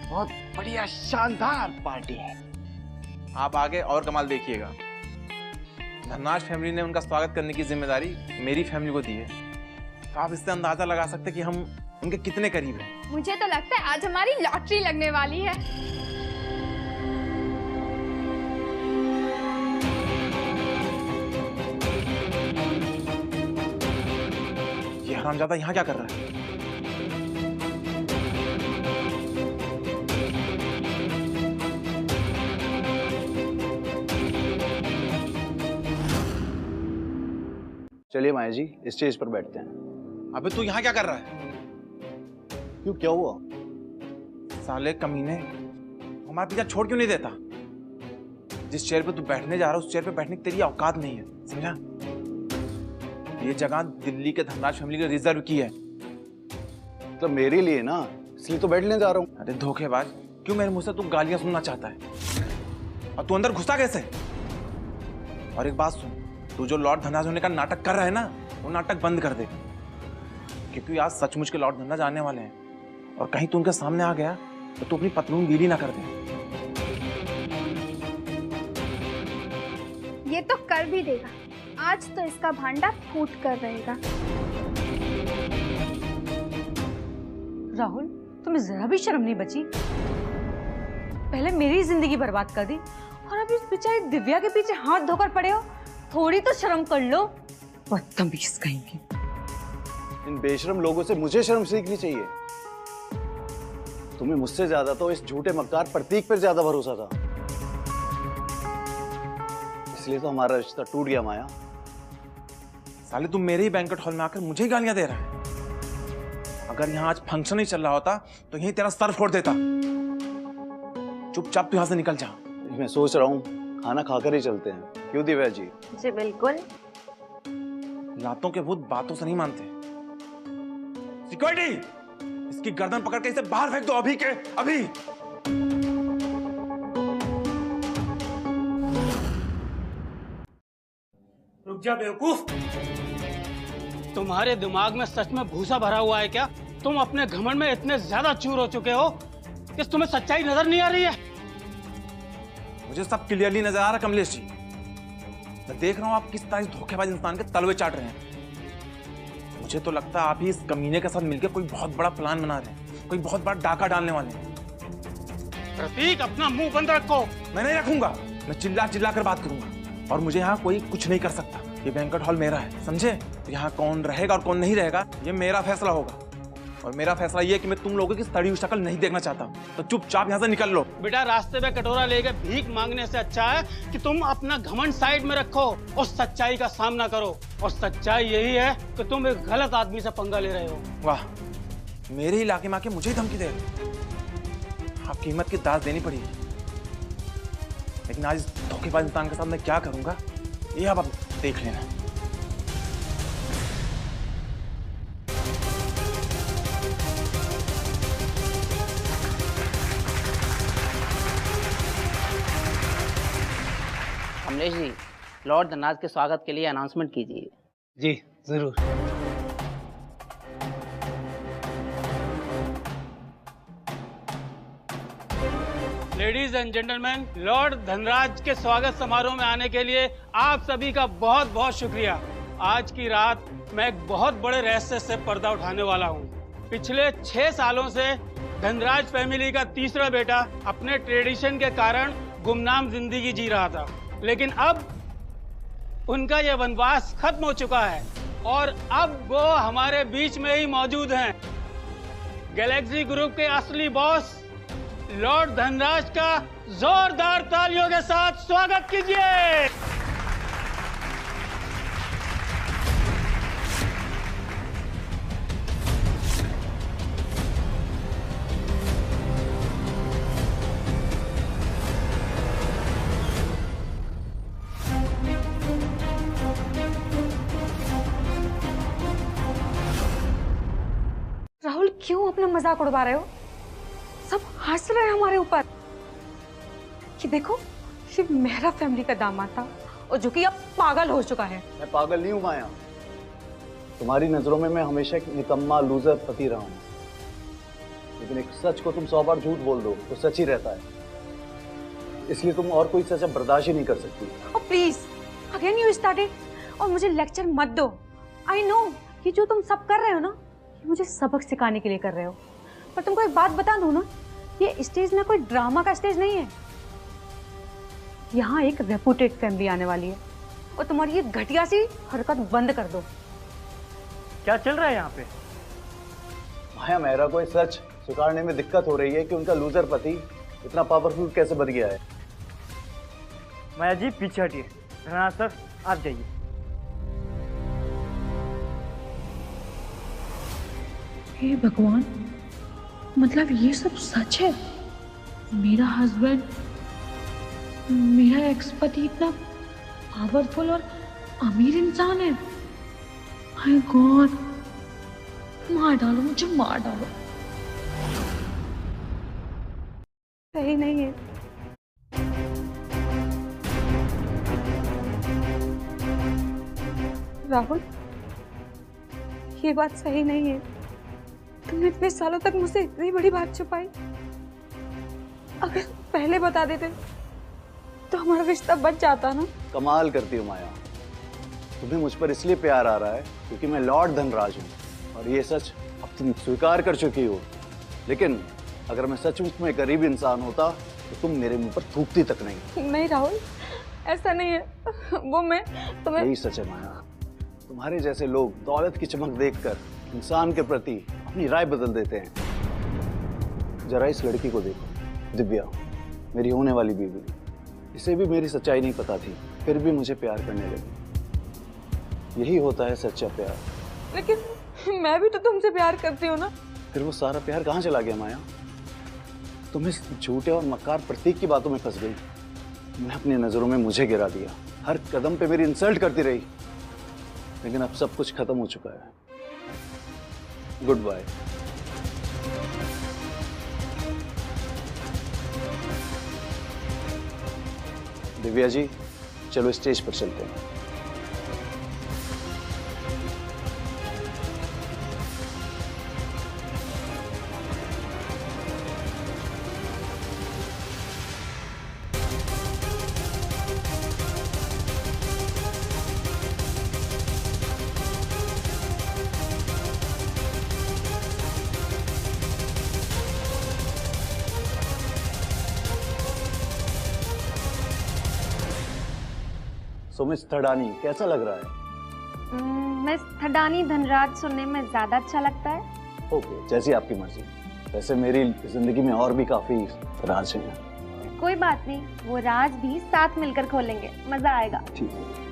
बहुत बढ़िया, शानदार पार्टी है। आप आगे और कमाल देखिएगा। धनराज फैमिली ने उनका स्वागत करने की जिम्मेदारी मेरी फैमिली को दी है। तो आप इससे अंदाजा लगा सकते हैं कि हम उनके कितने करीब हैं। मुझे तो लगता है आज हमारी लॉटरी लगने वाली है। ये हरामजादा यहाँ क्या कर रहा है? चलिए माया जी, स्टेज पर बैठते हैं। अबे तू यहाँ क्या कर रहा है? क्यों, क्या हुआ? साले कमीने, हमारा पीछा छोड़ क्यों नहीं देता? जिस चेयर पे तू बैठने जा रहा है उस चेयर पे बैठने की तेरी औकात नहीं है, समझा? ये जगह दिल्ली के धनराज फैमिली ने रिजर्व की है। तो मेरे लिए ना, इसलिए तो बैठने जा रहा हूँ। अरे धोखेबाज, क्यों मेरे मुंह से तू गालियां सुनना चाहता है? और तू अंदर घुसा कैसे? और एक बात सुन, तू जो लॉर्ड धनराज होने का नाटक कर रहा है ना, वो नाटक बंद कर दे, क्योंकि आज सचमुच के लॉर्ड धनराज आने वाले हैं। और कहीं तू उनके सामने आ गया तो तू अपनी पतलून गीली ना कर दे। ये तो कर भी देगा। आज तो इसका भांडा फूट कर रहेगा। राहुल, तुम्हें जरा भी शर्म नहीं बची? पहले मेरी जिंदगी बर्बाद कर दी और अब इस बेचारी दिव्या के पीछे हाथ धोकर पड़े हो। थोड़ी तो शर्म कर लो। बदतमीज कहेंगे। इन बेशरम लोगों से मुझे शर्म सीखनी चाहिए। तुम्हें मुझसे ज्यादा तो इस झूठे मक्कार प्रतीक पर ज्यादा भरोसा था, इसलिए तो हमारा रिश्ता टूट गया। माया, साले तुम मेरे ही बैंक्वेट हॉल में आकर मुझे ही गालियां दे रहा है। अगर यहाँ आज फंक्शन ही चल रहा होता तो यही तेरा सर फोड़ देता। चुपचाप तू यहाँ से निकल जा। मैं सोच रहा हूँ खाना खाकर ही चलते हैं। क्यों दिव्या जी? जी बिल्कुल। लातों के भूत बातों से नहीं मानते। सिक्योरिटी, इसकी गर्दन पकड़ के इसे बाहर फेंक दो, अभी के अभी। रुक जा बेवकूफ, तुम्हारे दिमाग में सच में भूसा भरा हुआ है क्या? तुम अपने घमंड में इतने ज्यादा चूर हो चुके हो कि तुम्हें सच्चाई नजर नहीं आ रही है? मुझे सब क्लियरली नजर आ रहा कमलेश जी। मैं देख रहा हूं आप किस तरह इस धोखेबाज इंसान के तलवे चाट रहे हैं। मुझे तो लगता है आप ही इस कमीने के साथ मिलकर कोई बहुत बड़ा प्लान बना रहे हैं, कोई बहुत बड़ा डाका डालने वाले हैं। प्रतीक, अपना मुंह बंद रखो। मैं नहीं रखूंगा, मैं चिल्ला चिल्ला कर बात करूंगा और मुझे यहाँ कोई कुछ नहीं कर सकता। ये बैंक्वेट हॉल मेरा है, समझे? तो यहाँ कौन रहेगा और कौन नहीं रहेगा ये मेरा फैसला होगा। और मेरा फैसला ये है कि मैं तुम लोगों की सड़ी हुई शक्ल नहीं देखना चाहता, तो चुपचाप यहाँ से निकल लो। बेटा रास्ते में कटोरा लेके भीख मांगने से अच्छा है कि तुम अपना घमंड साइड में रखो और सच्चाई का सामना करो। और सच्चाई यही है कि तुम एक गलत आदमी से पंगा ले रहे हो। वाह, मेरे इलाके में आके मुझे ही धमकी दे। आप कीमत की दाद देनी पड़ेगी, लेकिन आज इस धोखेबाज इंसान के साथ मैं क्या करूंगा ये अब आप देख लेना। कमलेश जी, लॉर्ड धनराज के स्वागत के लिए अनाउंसमेंट कीजिए। जी जरूर। Ladies and gentleman, Lord Dhanraj के स्वागत समारोह में आने के लिए आप सभी का बहुत बहुत शुक्रिया। आज की रात मैं एक बहुत बड़े रहस्य से पर्दा उठाने वाला हूँ। पिछले 6 सालों से धनराज फैमिली का तीसरा बेटा अपने ट्रेडिशन के कारण गुमनाम जिंदगी जी रहा था, लेकिन अब उनका यह वनवास खत्म हो चुका है और अब वो हमारे बीच में ही मौजूद हैं। गैलेक्सी ग्रुप के असली बॉस लॉर्ड धनराज का जोरदार तालियों के साथ स्वागत कीजिए। राहुल, क्यों अपना मजाक उड़वा रहे हो? सब हंस रहे हैं हमारे ऊपर कि देखो ये मेहरा फैमिली का दामाद था और जो कि अब पागल हो चुका है। मैं पागल नहीं हूं माया, तुम्हारी नजरों में मैं हमेशा एक निकम्मा लूजर पति रहा हूं, लेकिन एक सच को तुम 100 बार झूठ बोल दो तो सच ही रहता है, इसलिए तुम और कोई सच बर्दाश्त ही नहीं कर सकती। और प्लीज अगेन यू स्टार्टेड, और मुझे लेक्चर मत दो। आई नो कि जो तुम सब कर रहे हो ना, ये मुझे सबक सिखाने के लिए कर रहे हो, पर तुमको एक बात बता दूं ना, ये स्टेज ना कोई ड्रामा का स्टेज नहीं है। यहाँ एक रेपुटेड फैमिली आने वाली है और तुम्हारी ये घटिया सी हरकत बंद कर दो। क्या चल रहा है यहाँ पे? माया, मेरा कोई सच स्वीकारने में दिक्कत हो रही है कि उनका लूजर पति इतना पावरफुल कैसे बन गया है। माया जी पीछे हटिए। धनराज सर आप जाइए। हे भगवान, मतलब ये सब सच है? मेरा हस्बैंड, मेरा एक्स पति इतना पावरफुल और अमीर इंसान है? माय गॉड, मार डालो मुझे, मार डालो। सही नहीं है। राहुल, ये बात सही नहीं है। तुमने इतने सालों तक मुझसे इतनी बड़ी बात छुपाई। अगर पहले बता देते तो हमारा रिश्ता बच जाता ना। कमाल करती हो माया, तुम्हें मुझ पर इसलिए प्यार आ रहा है क्योंकि मैं लॉर्ड धनराज हूँ और ये सच अब तुम स्वीकार कर चुकी हो। लेकिन अगर मैं सचमुच में गरीब इंसान होता तो तुम मेरे मुंह पर थूकती तक नहीं। नहीं राहुल, ऐसा नहीं है। वो मैं तुम्हें... यही सच है माया, तुम्हारे जैसे लोग दौलत की चमक देखकर इंसान के प्रति अपनी राय बदल देते हैं। जरा इस लड़की को देखो, दिव्या, मेरी होने वाली बीवी। इसे भी मेरी सच्चाई नहीं पता थी, फिर भी मुझे प्यार करने लगी। यही होता है सच्चा प्यार। लेकिन मैं भी तो तुमसे प्यार करती हूँ ना। फिर वो सारा प्यार कहाँ चला गया माया? तुम इस झूठे और मक्कार प्रतीक की बातों में फंस गई। तुमने अपनी नजरों में मुझे गिरा दिया, हर कदम पे मेरी इंसल्ट करती रही। लेकिन अब सब कुछ खत्म हो चुका है। Good bye. दिव्या जी, चलो स्टेज पर चलते हैं। सो मिस थडानी, कैसा लग रहा है? मिस थडानी धनराज सुनने में ज्यादा अच्छा लगता है। ओके, जैसी आपकी मर्जी। वैसे मेरी जिंदगी में और भी काफी राज हैं। कोई बात नहीं, वो राज भी साथ मिलकर खोलेंगे, मजा आएगा। ठीक है।